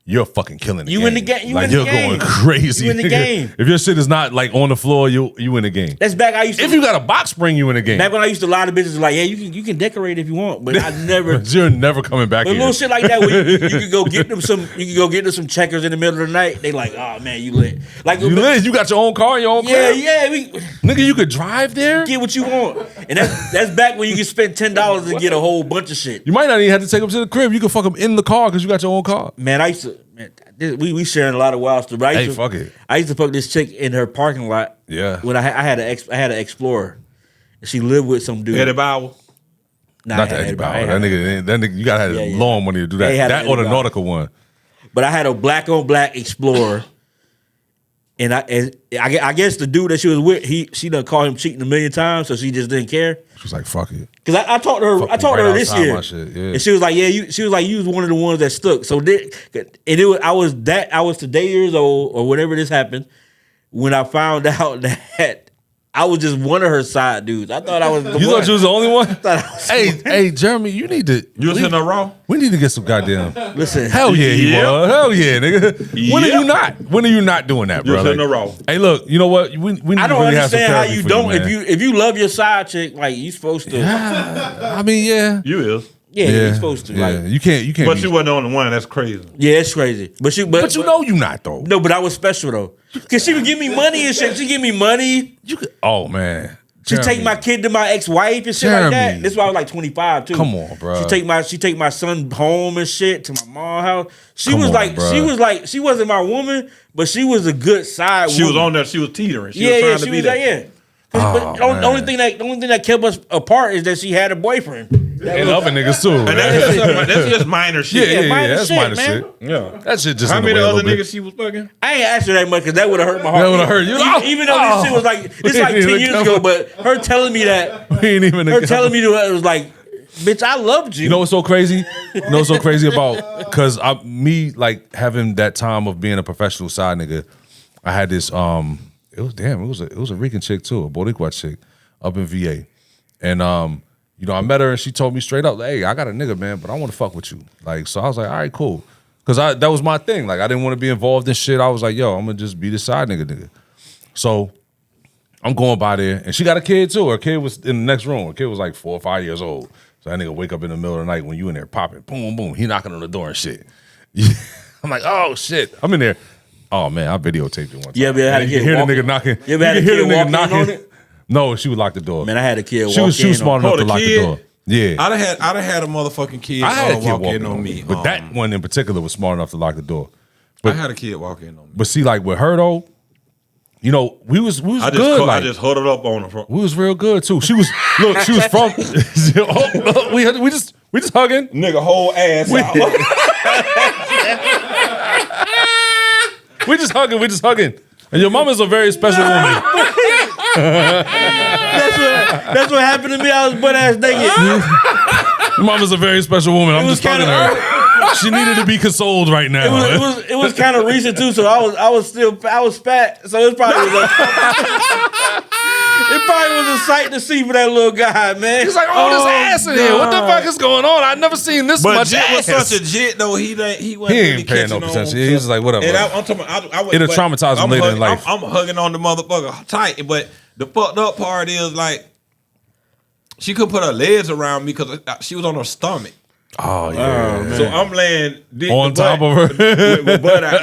you're fucking killing the game. You in the game. Like you're going crazy. You in the nigga. game. If your shit is not like on the floor, you in the game. That's back. If you got a box spring, you in the game. back when I used to lie to bitches like, yeah, you can decorate if you want, but I never. But you're never coming back But here. little shit like that, where you could go get them some checkers in the middle of the night. They like, oh man, you lit. Like You lit? You got your own car, your own crib? yeah, we Nigga, you could drive there? get what you want, and that's back when you could spend $10 and get a whole bunch of shit. You might not even have to take them to the crib. You can fuck them in the car because you got your own car. Man, we sharing a lot of wild stuff. But Hey, fuck it. I used to fuck this chick in her parking lot. Yeah. When I had an Explorer, and she lived with some dude. Eddie Bauer. Nah, Not I the had Eddie Bauer. I That had- nigga, you gotta have Yeah. long money to do They that. had That an or the Eddie Bauer. nautical one. But I had a black on black Explorer, and I guess the dude that she was with, she done called him cheating a million times, so she just didn't care. She was like, fuck it. Cause I talked to her, Fuck I talked me to her right this outside year, my shit, yeah. and she was like, you was one of the ones that stuck. So I was today years old or whenever this happened when I found out that I was just one of her side dudes. I thought I was. You thought you was the only one? was Hey, Jeremy, you need to. You was in the raw? We need to get some goddamn. Listen, Hell yeah, he Yeah. was. Hell yeah, nigga. When are Yeah. you not? When are you not doing that, You bro? was in the raw. Hey, look, you know what? We need I to don't really have some understand how therapy you for don't. man. If you love your side chick, like you supposed to. I mean, yeah. You is. Yeah, you're supposed to. Yeah, Like, you can't. But be- you wasn't the only one. That's crazy. yeah, it's crazy. But But you know you not though. No, but I was special though, cause she would give me money and shit. She give me money. You could. Oh man. She take my kid to my ex-wife and shit like that. Jeremy. This is why I was like 25 too. Come on, bro. She take my son home and shit to my mom's house. She Come was on, like, bruh. she wasn't my woman, but she was a good side. She was woman. on there. She was teetering. She Yeah, was trying she to be was there. like, yeah. But Oh, the only man. thing that kept us apart is that she had a boyfriend. And other niggas too. And man. that's just minor shit. Yeah, minor that's shit, minor man. shit. Yeah. That shit just How in the many way a other little bit. niggas she was fucking? I ain't asked her that much because that would have hurt my heart. That would've hurt you. Even though this shit was like it's like 10 years ago, but her telling me that, We ain't even. her telling me that it was like, bitch, I loved you. You know what's so crazy? You know what's so crazy about? Because me like having that time of being a professional side nigga. I had this. It was a Rican chick too, a Boricua chick up in VA, and you know I met her and she told me straight up, hey, I got a nigga, man, but I want to fuck with you. Like, so I was like, all right, cool, because that was my thing. Like, I didn't want to be involved in shit. I was like, yo, I'm gonna just be the side nigga. So I'm going by there, and she got a kid too. Her kid was in the next room. Her kid was like 4 or 5 years old. So that nigga wake up in the middle of the night when you in there popping, boom, boom. He knocking on the door and shit. I'm like, oh shit. I'm in there. Oh man, I videotaped it one time. Yeah, but I had a you kid can hear the walking- nigga knocking. You ever had a can hear kid the nigga walk in knocking. on it? No, she would lock the door. Man, I had a kid. she was smart enough Oh, to the lock kid? the door. Yeah, I'd have had a motherfucking kid, I had a kid walk walking in on me. but that one in particular was smart enough to lock the door. I had a kid walk in on me. But see, like with her though, you know, we was good. I Like, just huddled up on her. we was real good too. She was look. She was from. we just hugging. Nigga, whole ass out. We just hugging. And your mama's a very special woman. That's what happened to me. I was butt ass naked. Your mama's a very special woman. I'm was just hugging kinda her. She needed to be consoled right now. It was kind of recent too, so I was fat, so it probably was it probably was a sight to see for that little guy, man. He's like, this ass in here. What the fuck is going on? I've never seen this much Jit ass. was such a jit though. He wasn't He really ain't paying no catching attention. on. He's like, whatever. And I'm talking about, It'll traumatize him later in life. I'm hugging on the motherfucker tight, but the fucked up part is like she could put her legs around me because she was on her stomach. Oh yeah. So I'm laying On top of her. with butt out.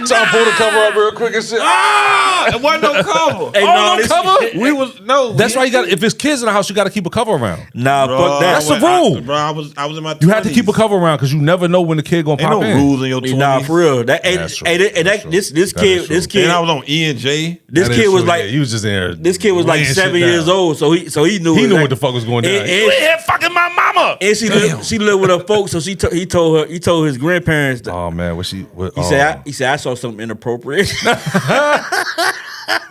Trying to pull the cover up real quick and shit. It wasn't no cover. Hey, no cover? We was no. That's why you got. If it's kids in the house, you got to keep a cover around. Nah, fuck that. That's the rule. Bro, I was in my 20s. You have to keep a cover around because you never know when the kid gonna Ain't pop no in. rules in your 20s. Nah, for real. That's true. This kid, And I was on E&J. this kid was like, he was just in there. this kid was like laying 7 shit years down. old, so he knew He knew like, what the fuck was going down. And- You in here fucking my mama. And she lived with her folks, so he told his grandparents. That, Oh man, he said I saw something inappropriate.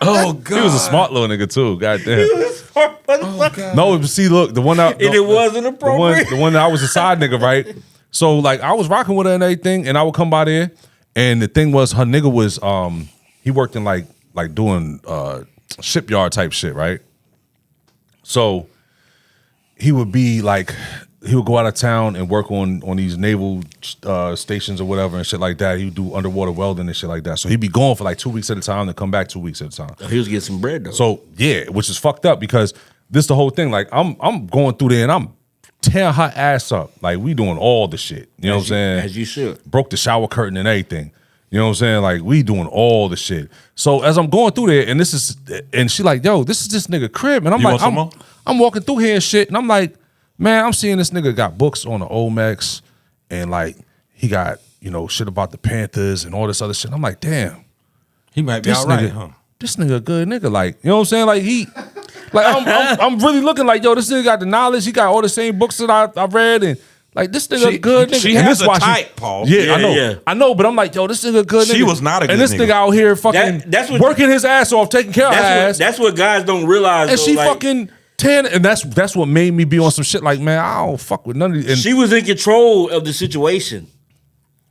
Oh God, he was a smart little nigga too. Goddamn. Oh, God. No, see, look, the one out, And it wasn't appropriate. The one that I was a side nigga, right? So like, I was rocking with her and everything, and I would come by there, and the thing was, her nigga was he worked in like doing shipyard type shit, right? So he would be like, he would go out of town and work on these naval stations or whatever and shit like that. He would do underwater welding and shit like that. So he'd be gone for like 2 weeks at a time, then come back 2 weeks at a time. He was getting some bread though. So yeah, which is fucked up because this the whole thing. Like I'm going through there and I'm tearing her ass up. Like we doing all the shit. You know what I'm saying? As you should. Broke the shower curtain and everything. You know what I'm saying? Like we doing all the shit. So as I'm going through there, and she like, yo, this is this nigga crib, and I'm like, I'm walking through here and shit, and I'm like, man, I'm seeing this nigga got books on the Olmecs, and like he got shit about the Panthers and all this other shit. I'm like, damn, he might be this all right, nigga, huh? this nigga a good nigga. Like, you know what I'm saying? Like I'm really looking like, yo, this nigga got the knowledge. He got all the same books that I read, and like this nigga a good nigga. She and has this a why type, Paul. Yeah, I know, but I'm like, yo, this nigga a good nigga. She was not a good And this nigga. nigga out here fucking That's what- working his ass off, taking care of her ass. That's what guys don't realize. And though, she like, fucking 10, and that's what made me be on some shit like, man, I don't fuck with none of these. And she was in control of the situation.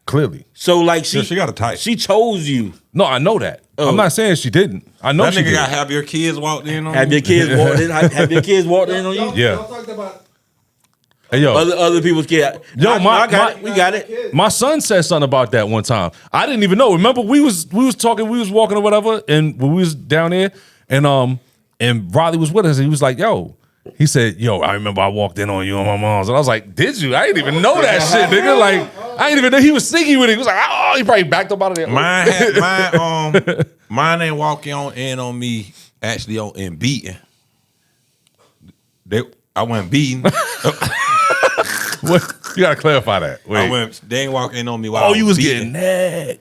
clearly. So like she got a type. She chose you. No, I know that. Oh. I'm not saying she didn't. I know That she nigga did. got have your kids walked in on Have you? your kids walked in? Have your kids walked in on you? Yeah. Y'all talked about Hey, yo. Other people's kids. Yo, I got it. We got it. My son said something about that one time. I didn't even know. Remember, we was talking, we was walking or whatever, and when we was down there, and Riley was with us, and he was like, yo. He said, yo, I remember I walked in on you and my mom's. And I was like, did you? I didn't even know that shit, nigga. Like, I didn't even know he was sneaky with it. He was like, oh, he probably backed up out of there. Mine ain't walking on me actually in beating. I went beating. What? You gotta clarify that. Wait. They ain't walking in on me while I you was beating. getting that.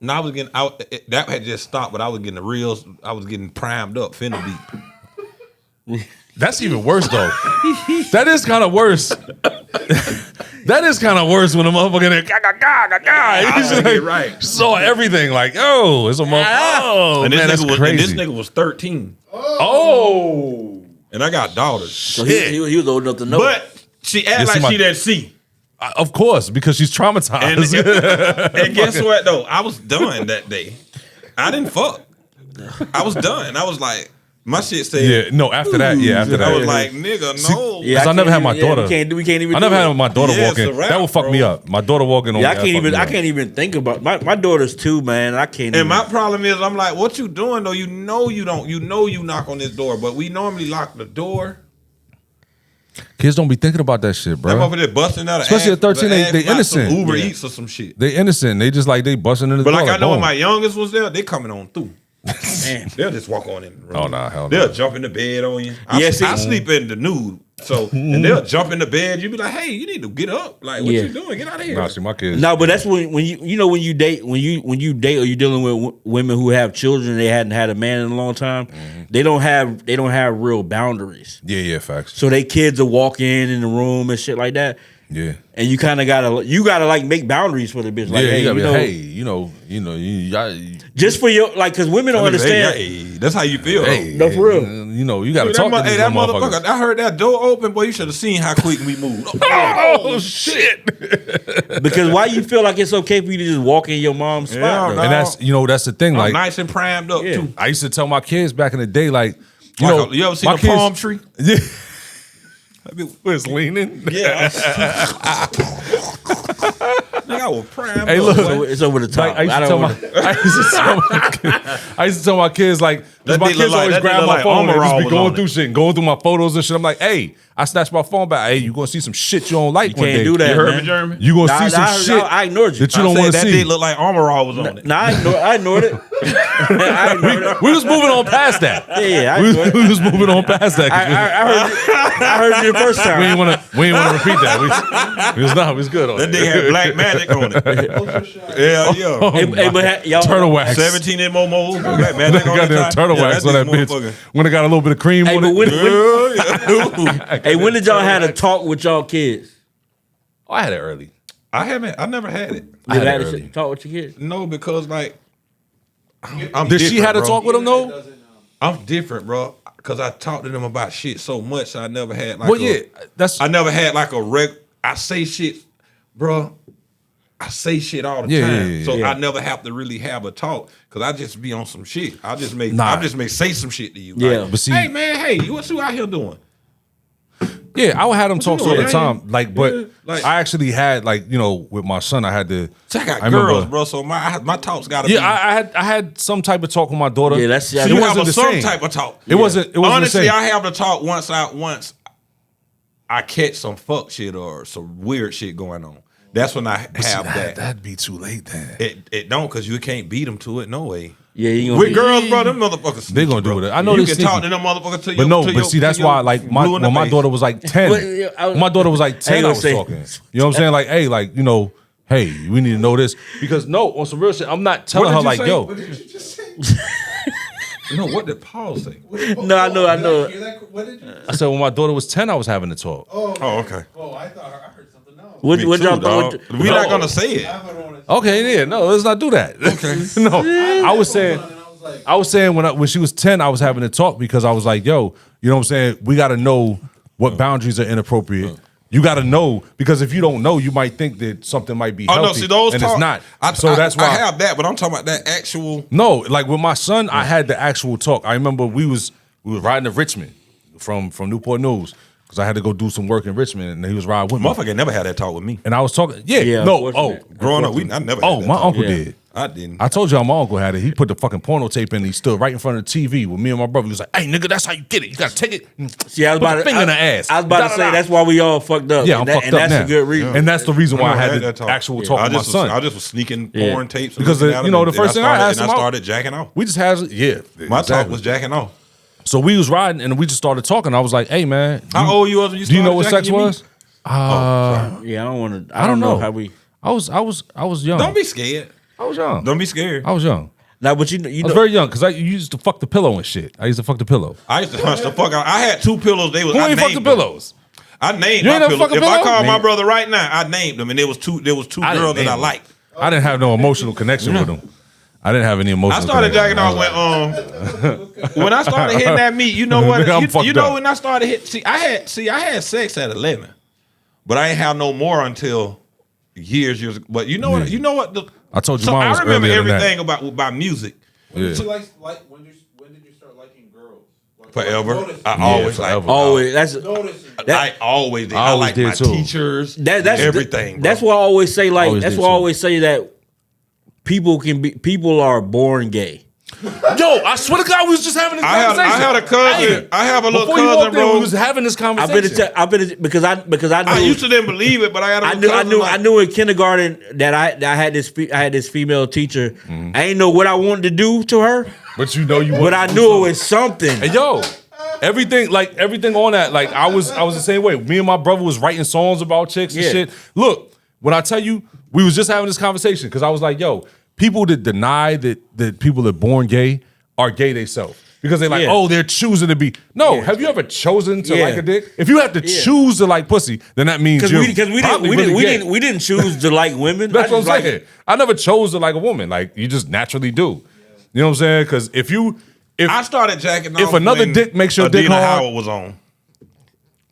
No, I was getting out. That had just stopped, but I was getting the reels. I was getting primed up, finna beat. That's even worse though. That is kind of worse. That is kind of worse when a motherfucker there, he's gotta like, get right. saw everything like, oh, it's a motherfucker. Oh, And man, this that's nigga crazy. was, and this nigga was 13, Oh, and I got daughters. So he was old enough to know. But she act like she didn't see. of course, because she's traumatized. And guess what though? I was done that day. I didn't fuck. I was done. I was like, my shit said. Yeah, no. After that, after that, I was like, nigga, no. Yeah, 'cause I never had my daughter. We can't even. I never do had it. my daughter Yeah, walking. it's a wrap, That would fuck me bro. up. My daughter walking on. Yeah, me, I can't even think about my daughter's 2, man. I can't. And even. my problem is, I'm like, what you doing though? You know you don't. You know you knock on this door, but we normally lock the door. Kids don't be thinking about that shit, bro. That motherfucker just busting out. Especially at 13, they innocent. Some Uber Yeah. Eats or some shit. They innocent. They just like they busting in the But door. like I know when boom. my youngest was there, they coming on through. Man. They'll just walk on in the room. Oh, nah, hell no. They'll jump in the bed on you. Yeah, see- I sleep in the nude. So and they'll jump in the bed. You be like, hey, you need to get up. Like, what Yeah. you doing? Get out of here. Nah, see, my kids. No, but that's when you date when you date or you're dealing with women who have children, they hadn't had a man in a long time. They don't have real boundaries. Yeah, facts. So they kids will walk in the room and shit like that. Yeah. And you kind of gotta like make boundaries for the bitch. Like, Yeah, hey, you gotta you be, know, hey, just for your like, because women don't understand. Hey, that's how you feel. hey, No, for real. You gotta talk to these that motherfuckers. motherfucker. I heard that door open, boy. You should have seen how quick we moved. Oh shit! Because why you feel like it's okay for you to just walk in your mom's spot? Yeah, though? no. And that's the thing. I'm Like, nice and primed up Yeah. too. I used to tell my kids back in the day, like, You ever seen my a palm tree? Yeah. It's leaning. Yeah. Nigga, I was primed Hey, up, look. boy. It's over the top. Like, I don't want I used to tell my kids, like, 'cause That my nigga kids like- always that grab nigga my like phone and Armor just All be was going on through it. shit and going through my photos and shit. I'm like, hey, I snatched my phone back. Hey, you gonna see some shit you don't like You one can't day. do that. You heard man. me, Jeremy? You gonna see some I shit I ignored you. that you don't I want said to that see. did look like Armor All was on it. Nah, I ignored it. I ignored it. We was moving on past that. Yeah, I we, ignored it. we was moving on past that. 'cause I heard you the first time. we ain't want to repeat that. We was good on That it. nigga had black magic on it. Yeah. Hey, but y'all, Turtle wax. 17 in Momo. Black magic on Goddamn that turtle wax on that bitch. motherfucker. When it got a little bit of cream Hey, on but it. when did y'all have a talk with y'all kids? Oh, I had it early. I never had it. I had You it had early. to talk with your kids. No, because like I'm Did she different, have to bro. talk with him though? I'm different, bro. Cause I talked to them about shit so much. I never had like. Well, yeah, that's I never had like I say shit, bro. I say shit all the Yeah, time, yeah, so yeah. I never have to really have a talk. Cause I just be on some shit. I just may say some shit to you. Yeah. Like, But see- hey man, hey, what you out here doing? yeah. I would have them talks all the doing? time. Like, but Yeah, like- I actually had like with my son, I had to. So I got remember- girls, bro. So my talks gotta be. Yeah, I had some type of talk with my daughter. Yeah, that's- So it you wasn't have the some same. type of talk. It wasn't Honestly, the same. I have the talk once I catch some fuck shit or some weird shit going on. That's when I have that. That'd be too late then. It don't, because you can't beat them to it. No way. Yeah, you gonna With be, girls, bro, them motherfuckers. They gonna sneaky, do bro. it. I know you they can talk sneaky. to them motherfuckers to But your. to your- see, that's to your why, like, blue in the when my face. daughter was like 10, But, yeah, my daughter was like 10, I gonna was say- talking. You know what I'm saying? Like, hey, like, hey, we need to know this. Because, no, on some real shit, I'm not telling her, What did you like, say? yo. What did you just say? No, what did Paul say? No, I know. What did you? I said, when my daughter was 10, I was having the talk. Oh, okay. Oh, I thought I heard something else. What Me y'all too, dog. thought? We're not gonna say it. I heard on it. Okay, yeah, no, let's not do that. Okay. No, I was saying. And I was like, I was saying when she was 10, I was having a talk because I was like, yo, you know what I'm saying? We got to know what boundaries are inappropriate. You got to know, because if you don't know, you might think that something might be Oh healthy, no, see those and talk, it's not. that's why I have that, but I'm talking about that actual. No, like with my son, I had the actual talk. I remember we was riding to Richmond from Newport News because I had to go do some work in Richmond, and he was riding with me. Motherfucker never had that talk with me. And I was talking, Yeah, no, unfortunate. Growing up, I never. Had that my talk. uncle Yeah. did. I didn't. I told y'all my uncle had it. He put the fucking porno tape in. And he stood right in front of the TV with me and my brother. He was like, "Hey, nigga, that's how you get it. You gotta take it. See, I was Put about the to finger in the ass. I was about to say that's why we all fucked up. Yeah, I'm and fucked and up that's now. a good reason. And that's the reason why I never had the that talk. actual talk I with my just son. I just was sneaking Yeah. porn tapes and Because looking at the them, and first thing I asked and him I out- started jacking off. We just had, My talk exactly. was jacking off. So we was riding and we just started talking. I was like, "Hey, man, How old you was when you do you know started what jacking sex your was?" meat? Yeah, I don't want to. I don't know how we. I was young. Don't be scared. I was young. Don't be scared. I was young. Now, but you I know, was very young because I used to fuck the pillow and shit. I used to fuck the pillow. I used to punch the fuck out. I had 2 pillows. They was. Who I ain't fuck the named them. pillows? I named You my ain't never pillows. fuck a If I pillow? called my Man. brother right now, I named them, and there was two I didn't girls that name I them. liked. I didn't have no emotional connection with them. I didn't have any emotional. I started connection. jacking off when I started hitting that meat. You know what? Nigga, I'm You fucked know up. when I started hitting. I had sex at 11, but I ain't have no more until years. But you know what? Yeah. You know what? I told you So mine I was remember earlier than that. everything about music. when did Yeah. you when did you start liking girls? Like, Forever. noticing. I always forever. like. always that's Noticing. I always did. I I always like did my too. teachers. that's everything. That's bro. why I always say like. Always That's did why I too. always say that people are born gay. Yo, I swear to God, we was just having this I conversation. had a cousin. Hey, I have a little before you cousin, walked in, bro. we was having this conversation. I've been because I knew I used to didn't believe it, but I had a I little knew I cousin. knew like- I knew in kindergarten that I had this female teacher. I ain't know what I wanted to do to her, But you know you. but I knew it was something. Hey, yo, everything on that, like I was the same way. Me and my brother was writing songs about chicks and Yeah. shit. Look, when I tell you, we was just having this conversation because I was like, yo, people that deny that people that born gay are gay themselves. because they're like, Yeah. oh, they're choosing to be. No, Yeah. have you ever chosen to Yeah. like a dick? If you have to choose to like pussy, then that means Because you're we didn't choose to like women. That's what I'm like saying. I never chose to like a woman. Like you just naturally do. You know what I'm saying? Because if I started jacking off if another when dick makes your dick Adina hard- Howard was on.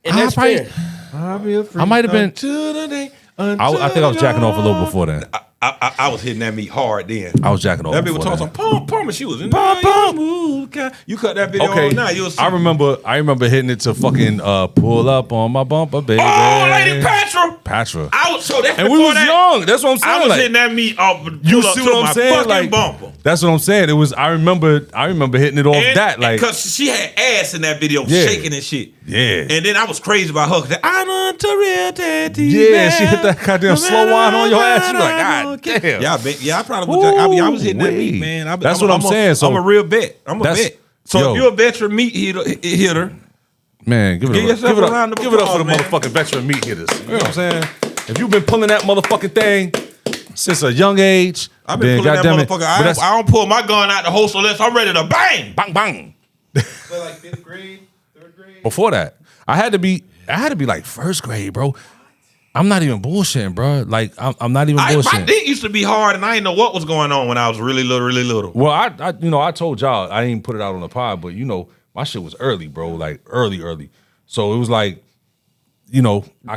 And that's fair. I might have been. I think I was jacking off a little before then. I was hitting that meat hard then. I was jacking off. That bitch was before talking then. some pump, and she was in Pump, pump. You cut that video Okay, on now, you'll see. I remember hitting it to fucking pull up on my bumper, baby. Oh, Lady Patra. I was so that and we was young. That's what I'm saying. I was like, hitting that meat off. you pull up see to what I'm my saying? fucking Like bumper. that's what I'm saying. It was. I remember hitting it off that like. because she had ass in that video, Yeah. shaking and shit. Yeah. And then I was crazy about her because I done to real daddy. Yeah, she hit that goddamn slow wine on your ass. You be like, God damn. Yeah, I probably was. I was hitting that Ooh-wee. meat, man. That's what I'm saying. So I'm a real vet. I'm a vet. So yo. if you're a veteran meat hitter, Man, give it yourself a up. round of Give it up for the applause, man. motherfucking veteran meat hitters. You know what I'm saying? If you've been pulling that motherfucking thing since a young age, I've been then pulling that goddamn it, motherfucker. but that's- I don't pull my gun out the holster unless I'm ready to bang. bang bang. So like 5th grade, 3rd grade. Before that, I had to be like first grade, bro. I'm not even bullshitting, bro. Like I'm not even My bullshitting. dick used to be hard, and I didn't know what was going on when I was really little. Well, I told y'all I didn't put it out on the pod, but my shit was early, bro. Like early. So it was like, I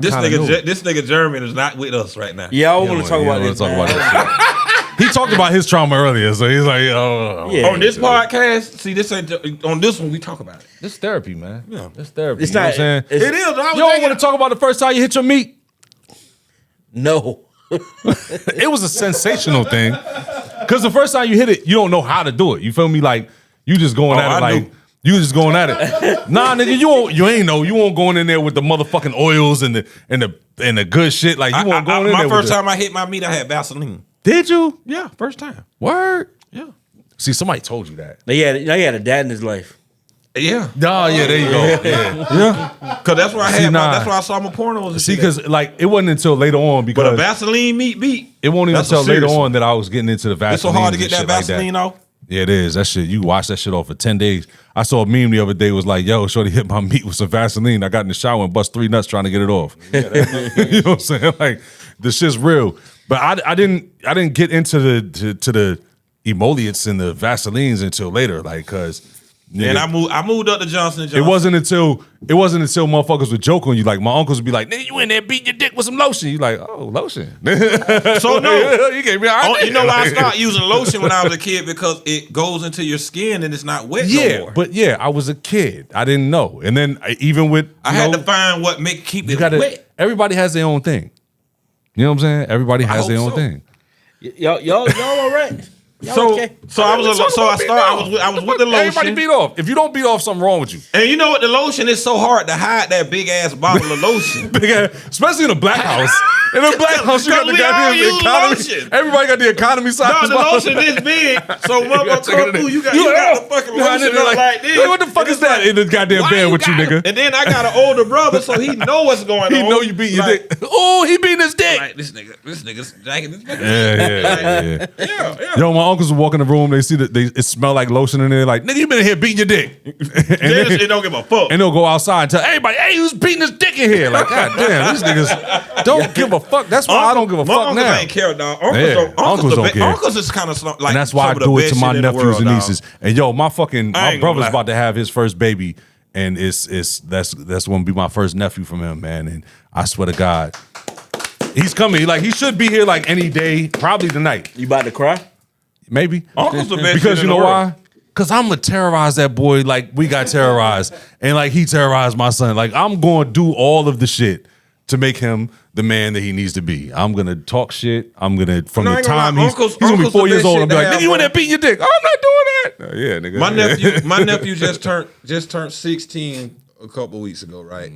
This kinda knew. nigga Jeremy is not with us right now. Yeah, I You want know, to talk you about don't this. wanna talk man. about that shit. He talked about his trauma earlier, so he's like, oh, Yeah. On this podcast, see, this ain't on this one. We talk about it. this is therapy, man. Yeah. This therapy. It's you know not. what I'm saying? It's, It is. I was You don't thinking- want to talk about the first time you hit your meat? No. It was a sensational thing. Because the first time you hit it, you don't know how to do it. You feel me? Like, you just going at it I like, knew. you just going at it. Nah, nigga, you ain't know. You won't going in there with the motherfucking oils and the good shit. Like, you won't going in my there first with time I hit my meat, I had Vaseline. Did you? Yeah, first time. Word? Yeah. See, somebody told you that. They had a dad in his life. Yeah. Oh, yeah, there you go. Yeah. Cause that's where I See, had nah. that's where I saw my pornos. And See, shit at. because, like, it wasn't until later on But a because Vaseline meat beat. it wasn't even That's a until later serious one. on that I was getting into the Vaseline. It's so hard to get that Vaseline off. Yeah, it is. That shit, you wash that shit off for 10 days. I saw a meme the other day, was like, yo, shorty hit my meat with some Vaseline. I got in the shower and bust 3 nuts trying to get it off. You know what I'm saying? Like, the shit's real. But I didn't get into the emollients and the Vaselines until later, like, cause And I moved up to Johnson and it Johnson. wasn't until motherfuckers would joke on you. Like, my uncles would be like, nigga, you in there beating your dick with some lotion. You like, oh, lotion. So no, You gave me an idea. you know why I started using lotion when I was a kid, because it goes into your skin and it's not wet no Yeah, more. but yeah, I was a kid. I didn't know. And then even with I had to find what keep you it gotta, wet. everybody has their own thing. You know what I'm saying? Everybody has hope their own so. thing. Y'all all right? Y'all So okay? I was with the Everybody lotion. beat off. If you don't beat off, something wrong with you. And you know what? The lotion is so hard to hide that big ass bottle of lotion. Especially in a black house. In a black house, you got the Because we all goddamn use economy. lotion. Everybody got the economy size. No, the bottle. lotion this big. So motherfucker take it come in through, there. you got the fucking You hide lotion in there up like this. What the fuck And is it's that like, in the goddamn why bed you with you, got nigga? it? And then I got an older brother, so he know what's going He on. know you beat your Like, dick. Oh, he beating his dick. Like this nigga's jacking this nigga. Yeah. Yeah. Yo, my uncles would walk in the room. They see that it smell like lotion in there. Like, nigga, you been in here beating your dick. and They don't give a fuck. they'll go outside and tell everybody, hey, who's beating his dick in here? Like, god damn, these niggas don't give a fuck. That's why I don't give a my fuck uncles now. ain't care, dog. Uncles Yeah, don't. uncles don't care. Uncles is kind of like. And that's why I some of the do it best to my shit in the nephews world, and dog. nieces. And yo, my I brother's ain't gonna lie. about to have his first baby, and that's gonna be my first nephew from him, man. And I swear to God, he's coming. Like, he should be here like any day, probably tonight, You about to cry? maybe. Uncles the best Because shit you in know the world. why? Because I'm gonna terrorize that boy like we got terrorized, and like he terrorized my son. Like, I'm gonna do all of the shit to make him the man that he needs to be. I'm gonna talk shit. I'm gonna from No, I the ain't gonna time lie. he's Uncles gonna be the 4 years best old. shit I'm be to like, have, nigga, you in bro. there beating your dick? I'm not doing that. Yeah, nigga. My nephew just turned 16 a couple weeks ago, right?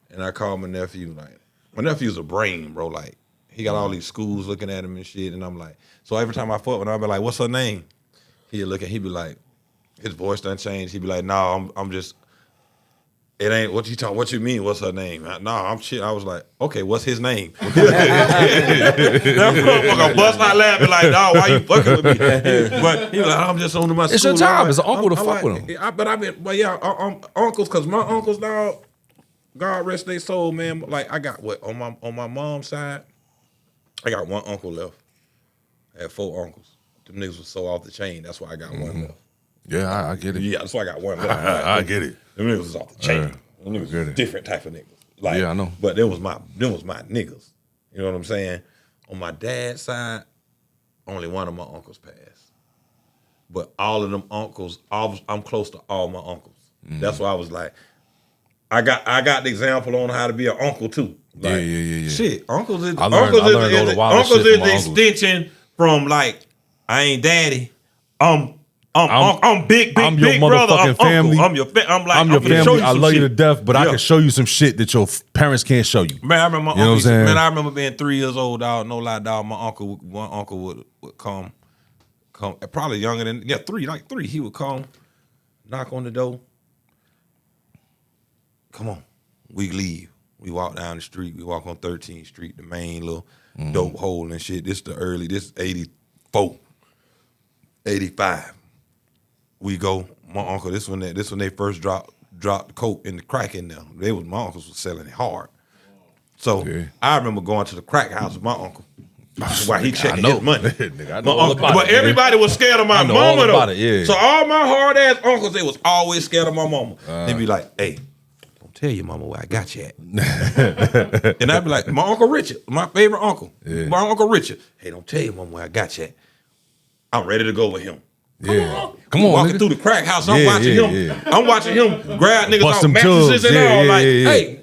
And I called my nephew, like, my nephew's a brain, bro. Like, he got all these schools looking at him and shit. And I'm like, so every time I fuck with him, I'll be like, what's her name? He'd be like, his voice done changed. He'd be like, no, I'm just It ain't what you talking. What you mean? What's her name? Nah, I'm shit. I was like, okay, what's his name? That motherfucker bust out laughing like, dog, why you fucking with me? But he was like, I'm just on to my school. It's your job Like, as an uncle to fuck like, with him. But yeah, uncles, cause my uncles, dog, God rest their soul, man. Like I got what on my mom's side, I got one uncle left. I had 4 uncles. Them niggas was so off the chain. That's why I got one left. Yeah, I get it. Yeah, that's why I got one left. I get it. Them niggas was off the chain. Them niggas get was it. different type of niggas. Like, Yeah, I know. But them was my niggas. You know what I'm saying? On my dad's side, only one of my uncles passed. But all of them uncles, I'm close to all my uncles. That's why I was like, I got the example on how to be an uncle too. Like, Yeah. Shit, uncles is I learned all the wildest uncles shit is from the my uncles. extension from like I ain't daddy. I'm big I'm your big brother. motherfucking I'm family. uncle. I'm your I'm your finna show family. I some love you to shit. death, but I Yeah. can show you some shit that your parents can't show you. Man, I remember my You know what I'm uncle. saying? Man, I remember being 3 years old, dog. No lie, dog. One uncle would come, probably younger than 3. He would come, knock on the door. Come on, we leave. We walk down the street. We walk on 13th Street, the main little dope hole and shit. This 84, 85. We go. My uncle. This when they first dropped the coke and the crack in there. My uncles was selling it hard. So Okay. I remember going to the crack house with my uncle while he Nigga, checking I know. his money. Nigga, I know My all uncle, about but it, nigga. everybody was scared of my I know all mama though. about it, yeah. So all my hard ass uncles, they was always scared of my mama. They be like, "Hey, don't tell your mama where I got you at." And I'd be like, "My Uncle Richard, my favorite uncle, my Uncle Richard. Hey, don't tell your mama where I got you at." I'm ready to go with him. Yeah. Come We on, walking nigga. through the crack house. I'm Yeah, watching yeah, him. yeah. I'm watching him grab niggas Bust off them mattresses tubs. and Yeah, all. yeah, Like, yeah, yeah. hey.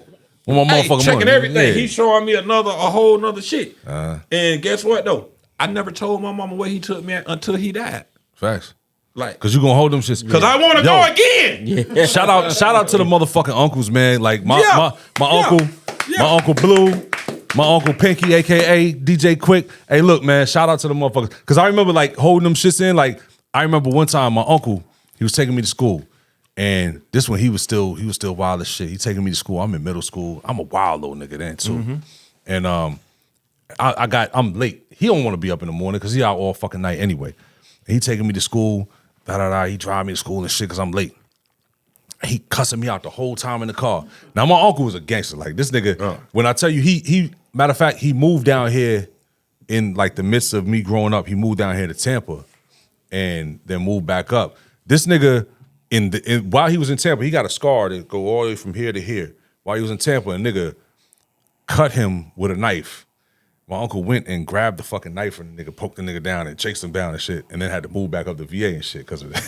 With my Hey, motherfucking checking money. everything. Yeah. He's showing me a whole nother shit. And guess what though? I never told my mama where he took me at until he died. Facts. Like, Cause you gonna hold them shits. cause I want to go again. Shout out to the motherfucking uncles, man. Like my Yeah. uncle, Yeah. my uncle Blue, my uncle Pinky, aka DJ Quick. Hey, look, man, shout out to the motherfuckers. Cause I remember like holding them shits in. Like I remember one time my uncle, he was taking me to school. And this one he was still wild as shit. He taking me to school. I'm in middle school. I'm a wild little nigga then too. And I'm late. He don't want to be up in the morning because he out all fucking night anyway. And he taking me to school. He drive me to school and shit because I'm late. He cussing me out the whole time in the car. Now my uncle was a gangster. Like this nigga, when I tell you, he matter of fact, he moved down here in like the midst of me growing up. He moved down here to Tampa and then moved back up. This nigga, while he was in Tampa, he got a scar that go all the way from here to here. While he was in Tampa, a nigga cut him with a knife. My uncle went and grabbed the fucking knife and the nigga poked the nigga down and chased him down and shit, and then had to move back up to VA and shit because of that.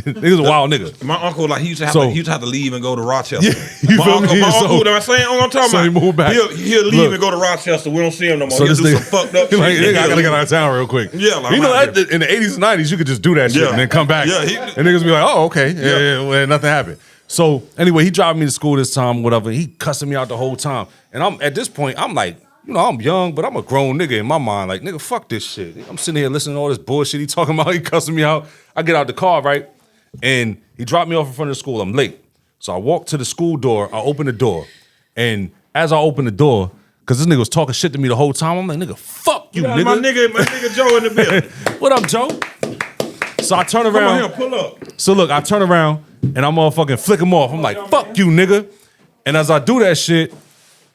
Nigga's a wild nigga. My uncle, like, he used to have to leave and go to Rochester. You my feel uncle, me? my So- uncle, what I'm saying, I'm talking so about. he moved back. He'll leave Look. and go to Rochester. We don't see him no more. So He'll this do nigga, some fucked up like, shit. nigga, I gotta get out of town real quick. Yeah, like, you know I'm out that in the 80s and 90s, you could just do that shit Yeah. and then come back. Yeah, and niggas be like, oh, okay. Yeah, well, nothing happened. So anyway, he driving me to school this time, whatever. He cussing me out the whole time. And I'm at this point, I'm like, you know, I'm young, but I'm a grown nigga in my mind. Like, nigga, fuck this shit. I'm sitting here listening to all this bullshit he talking about. He cussing me out. I get out the car, right? And he dropped me off in front of the school. I'm late. So I walk to the school door. I open the door. And as I open the door, because this nigga was talking shit to me the whole time, I'm like, nigga, fuck you, Yeah, nigga. my nigga Joe in the building. What up, Joe? So I turn Come around. on here, pull up. So look, I turn around and I'm motherfucking flick him off. I'm like, fuck you, nigga. And as I do that shit,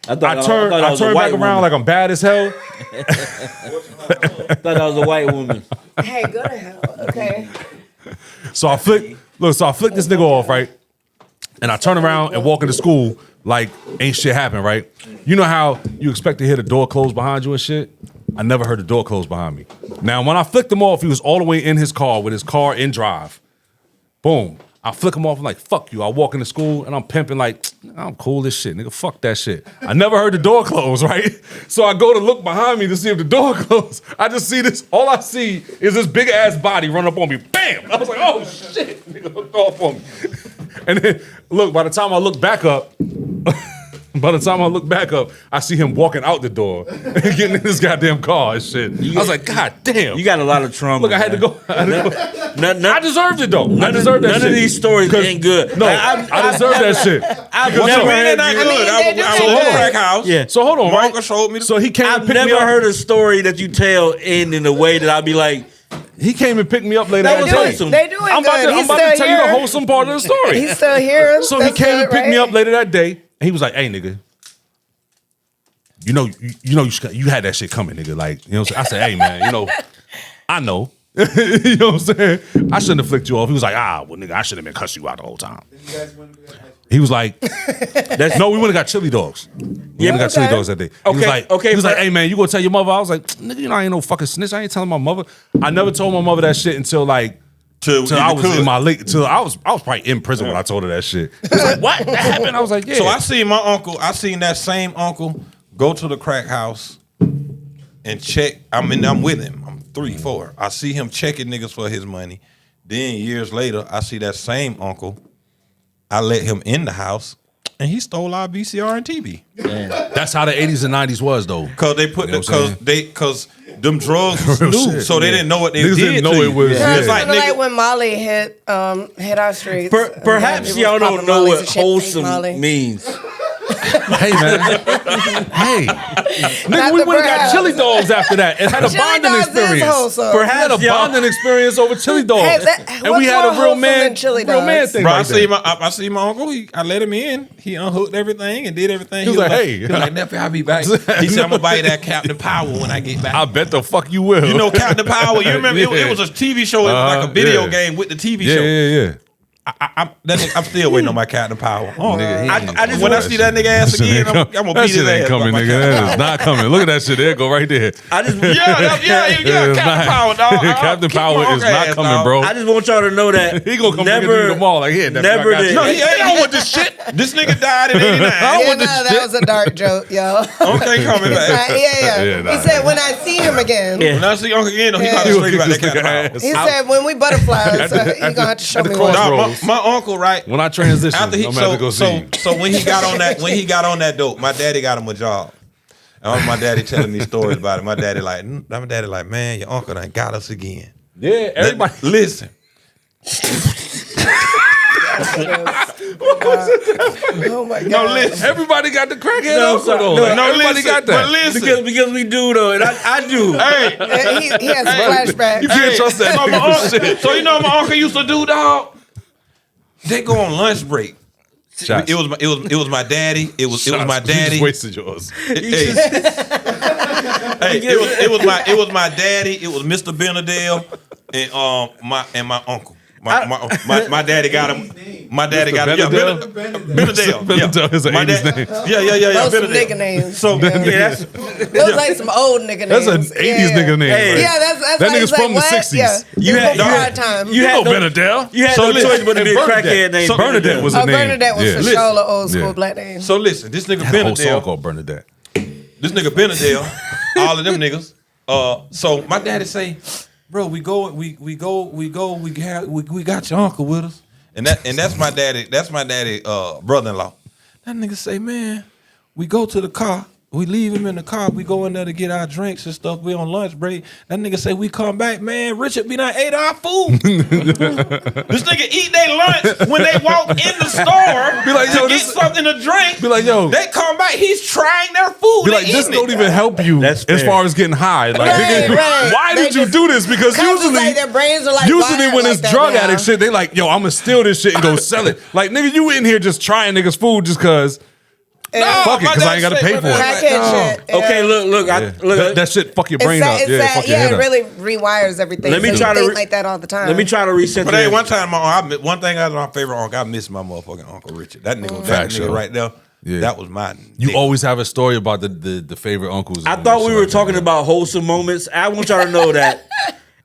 I turn back around like I'm bad as hell. I thought that was a white woman. Hey, go to hell. Okay. So I flick this nigga off, right? And I turn around and walk into school like ain't shit happen, right? You know how you expect to hear the door close behind you and shit? I never heard the door close behind me. Now, when I flicked him off, he was all the way in his car with his car in drive. Boom. I flick him off, I'm like, fuck you. I walk into school and I'm pimping like, I'm cool as shit, nigga, fuck that shit. I never heard the door close, right? So I go to look behind me to see if the door closed. I just see this, all I see is this big ass body run up on me, bam! I was like, oh shit, nigga hooked off on me. And then, look, by the time I look back up, By the time I look back up, I see him walking out the door and getting in this goddamn car and shit. I was like, God damn. You got a lot of trauma. Look, I had to go. I deserved it though. I deserved that shit. None of these stories ain't good. No, I deserved that shit. I've never heard not good. I was hold in the on. crack house. Yeah. So hold on, My right? uncle showed me. So he came and I've picked me never up. heard a story that you tell end in a way that I'd be like, He came and picked me up later That that was day. wholesome. They doing I'm about good. to, I'm He's about to still tell you the here. wholesome part of the story. He's still here. So he That's came and good, picked me right? up later that day, and he was like, "Hey, nigga, you had that shit coming, nigga. Like, you know what I'm saying?" I said, "Hey, man, I know." You know what I'm saying? I shouldn't have flicked you off. He was like, well, nigga, I should have been cussing you out the whole time. He was like, no, we went and got chili dogs. We went and got chili dogs that day. He was like, hey, man, you gonna tell your mother? I was like, nigga, I ain't no fucking snitch. I ain't telling my mother. I never told my mother that shit until like, till I was in my late, till I was probably in prison when I told her that shit. He was like, what? That happened? I was like, yeah. So I seen my uncle. I seen that same uncle go to the crack house and check. I'm with him. I'm 3, 4. I see him checking niggas for his money. Then years later, I see that same uncle. I let him in the house, and he stole our VCR and TV. That's how the 80s and 90s was, though. Cause they put because them drugs was Real new, shit, so they didn't know what they Niggas did. didn't know to it you. was- Yeah. It's like Like nigga, when Molly hit our streets. perhaps Yeah, y'all don't popping know Molly's what and shit, fake wholesome Molly. means. Hey, man. Hey. Nigga, Not we the went and got perhaps. chili dogs after that and had a Chili bonding dogs is experience. wholesome. We had a bonding experience over chili dogs. Hey, that- and we what's had more a real wholesome man, than chili real man dogs? thing bro, like that. I see my uncle. I let him in. He unhooked everything and did everything. He was like, hey. he was like, nephew, I'll be back. He said, I'm gonna buy you that Captain Power when I get back. I bet the fuck you will. You know Captain Power? You remember it was a TV show, it was like a video yeah. game with the TV Yeah, show. yeah. I'm still waiting on my Captain Power. Oh, I just when I want- see that nigga ass again, I'm gonna that beat shit his ain't ass. coming, about my nigga. Captain That is not coming. Look at that shit. There it go right there. I just Yeah, It's Captain not- Power, dog. Captain Kick my Power is uncle not ass, coming, dog. bro. I just want y'all to know that He gonna come bring it to never, the mall like, here, never I got did. you. No, he ain't on with this shit. This nigga died in '89. Yeah, no, that was a dark joke, yo. Okay, coming back. Yeah. Yeah, nah, He said, when I see him again. Yeah. When I see Uncle again, he Yeah. probably He straight about gonna that kick Captain this Power. nigga He ass. said, when we butterflies, you're going to have to show at the me cross- one. Dog, Crossroads. my uncle, right? When I transition, After he I'm gonna have to go see you. so when he got on that dope, my daddy got him a job. And my daddy telling me stories about it. My daddy like, man, your uncle done got us again. Yeah, everybody. Listen. Oh, my God. No, listen. Everybody got the crackhead No, also, sorry. though. No, Like, no, everybody listen, got that. but listen. because we do though, and I do. Hey, Yeah, he has flashbacks. You can't trust that so, nigga for shit. so you know what my uncle used to do, dog? They go on lunch break. Shots. It was my daddy. It was my Shots. You daddy. just wasted yours. Hey, it was my daddy. It was Mr. Benadell and my uncle. My daddy got him. My daddy got him. Yeah, Benadell? Benadell. Benadell is an My 80s dad- name. Yeah. Those some Benadell. nigga names. So that's Those like some old nigga That's names. an 80s nigga name. Hey. right? Yeah, that's That why nigga's he's like, from the what? 60s. Yeah. You had- before you our had- time. you had You know no- Benadell. You had So no listen, choice but to and be a Bernadette. crackhead named So- Bernadette was a name. Bernadette was Yeah. for Listen. sure an old school Yeah. black name. So listen, this nigga Had a whole song Benadell. called Bernadette. This nigga Benadell, all of them niggas. So my daddy say, bro, we got your uncle with us, and that's my daddy. That's my daddy, brother-in-law. That nigga say, man, we go to the car. We leave him in the car. We go in there to get our drinks and stuff. We on lunch break. That nigga say we come back, man. Richard be done ate our food. This nigga eat their lunch when they walk in the store Be like, to yo, get this- something to drink. Be like, yo. They come back. He's trying their food. Be They like, this eating don't it. even help you That's as fair. far as getting high. Like, Right, nigga, right. why They did you just- do this? Because Cause it's usually, like their brains are like usually wired when like it's that drug now. addict shit, they like, yo, I'm gonna steal this shit and go sell it. Like, nigga, you in here just trying niggas' food just cause. Yeah. Fuck it, my because I dad ain't gotta say- pay my for dad it. say- Crackhead shit. Okay, look, That shit fuck your brain up. Yeah, fuck your yeah, head it up. really rewires everything. Let me so try you to think re- like that all the time. Let me try to recenter. But hey, this. one time, one thing I was my favorite uncle. I miss my motherfucking Uncle Richard. That nigga, Facts, yo. right there. Yeah. That was my. You nigga. always have a story about the favorite uncles. I and thought we shit were like that. talking about wholesome moments. I want y'all to know that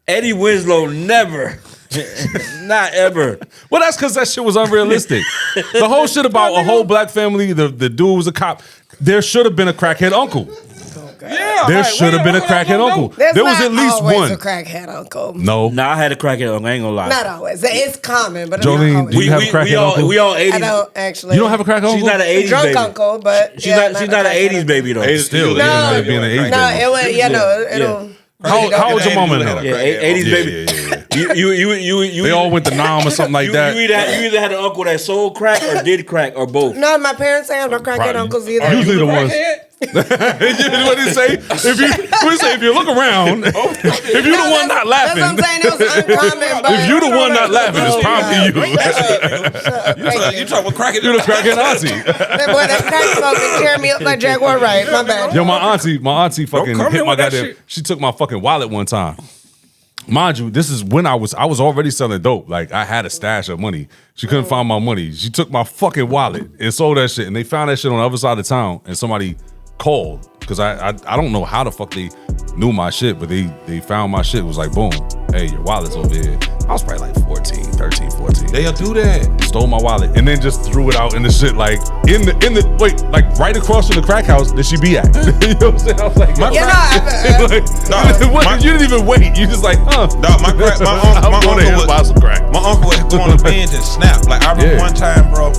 Eddie Winslow never, not ever. Well, that's because that shit was unrealistic. The whole shit about a whole black family, the dude was a cop. There should have been a crackhead uncle. Yeah, There like, should have wait, been a hold on, crackhead hold on. uncle. There's There was not at least always one. a crackhead uncle. No. Nah, I had a crackhead uncle. I ain't gonna lie. Not always. It's common, but it's Jolene, not always. do you have a crackhead uncle? We all 80s. I don't actually. You don't have a crackhead uncle? She's not an 80s drunk baby. uncle, but She's not an a crackhead 80s baby though. Still, No, they ended up being an 80s No, baby. it was. It'll. How old your mama Had now? a Yeah, crackhead 80s uncle. baby. You They all went to Nam or something like you that. either had an uncle that sold crack or did crack or both. No, my parents ain't have no crackhead Probably. uncles either. Usually the ones. Crackhead? What did he say? If you look around, if you're the one not laughing, That's what I'm saying. It was uncommon. But if you're the one not laughing, it's probably you. You talking about crackhead? You're the crackhead auntie. That boy, that crack smoking tear me up like Jaguar Wright. My bad. Yo, my auntie fucking come hit here my with that goddamn. shit. She took my fucking wallet one time. Mind you, this is when I was already selling dope. Like I had a stash of money. She couldn't find my money. She took my fucking wallet and sold that shit. And they found that shit on the other side of town. And somebody called because I don't know how the fuck they knew my shit, but they found my shit. It was like, boom, hey, your wallet's over here. I was probably like 13, 14. They'll do that. Stole my wallet and then just threw it out in the shit, like in the wait, like right across from the crack house that she be at. You know what I'm saying? I was like, My You know, like, you didn't even wait. You just like, Dog, my uncle I'm going to would buy some crack. My uncle would go on the bench and snap. Like I remember Yeah. one time, bro.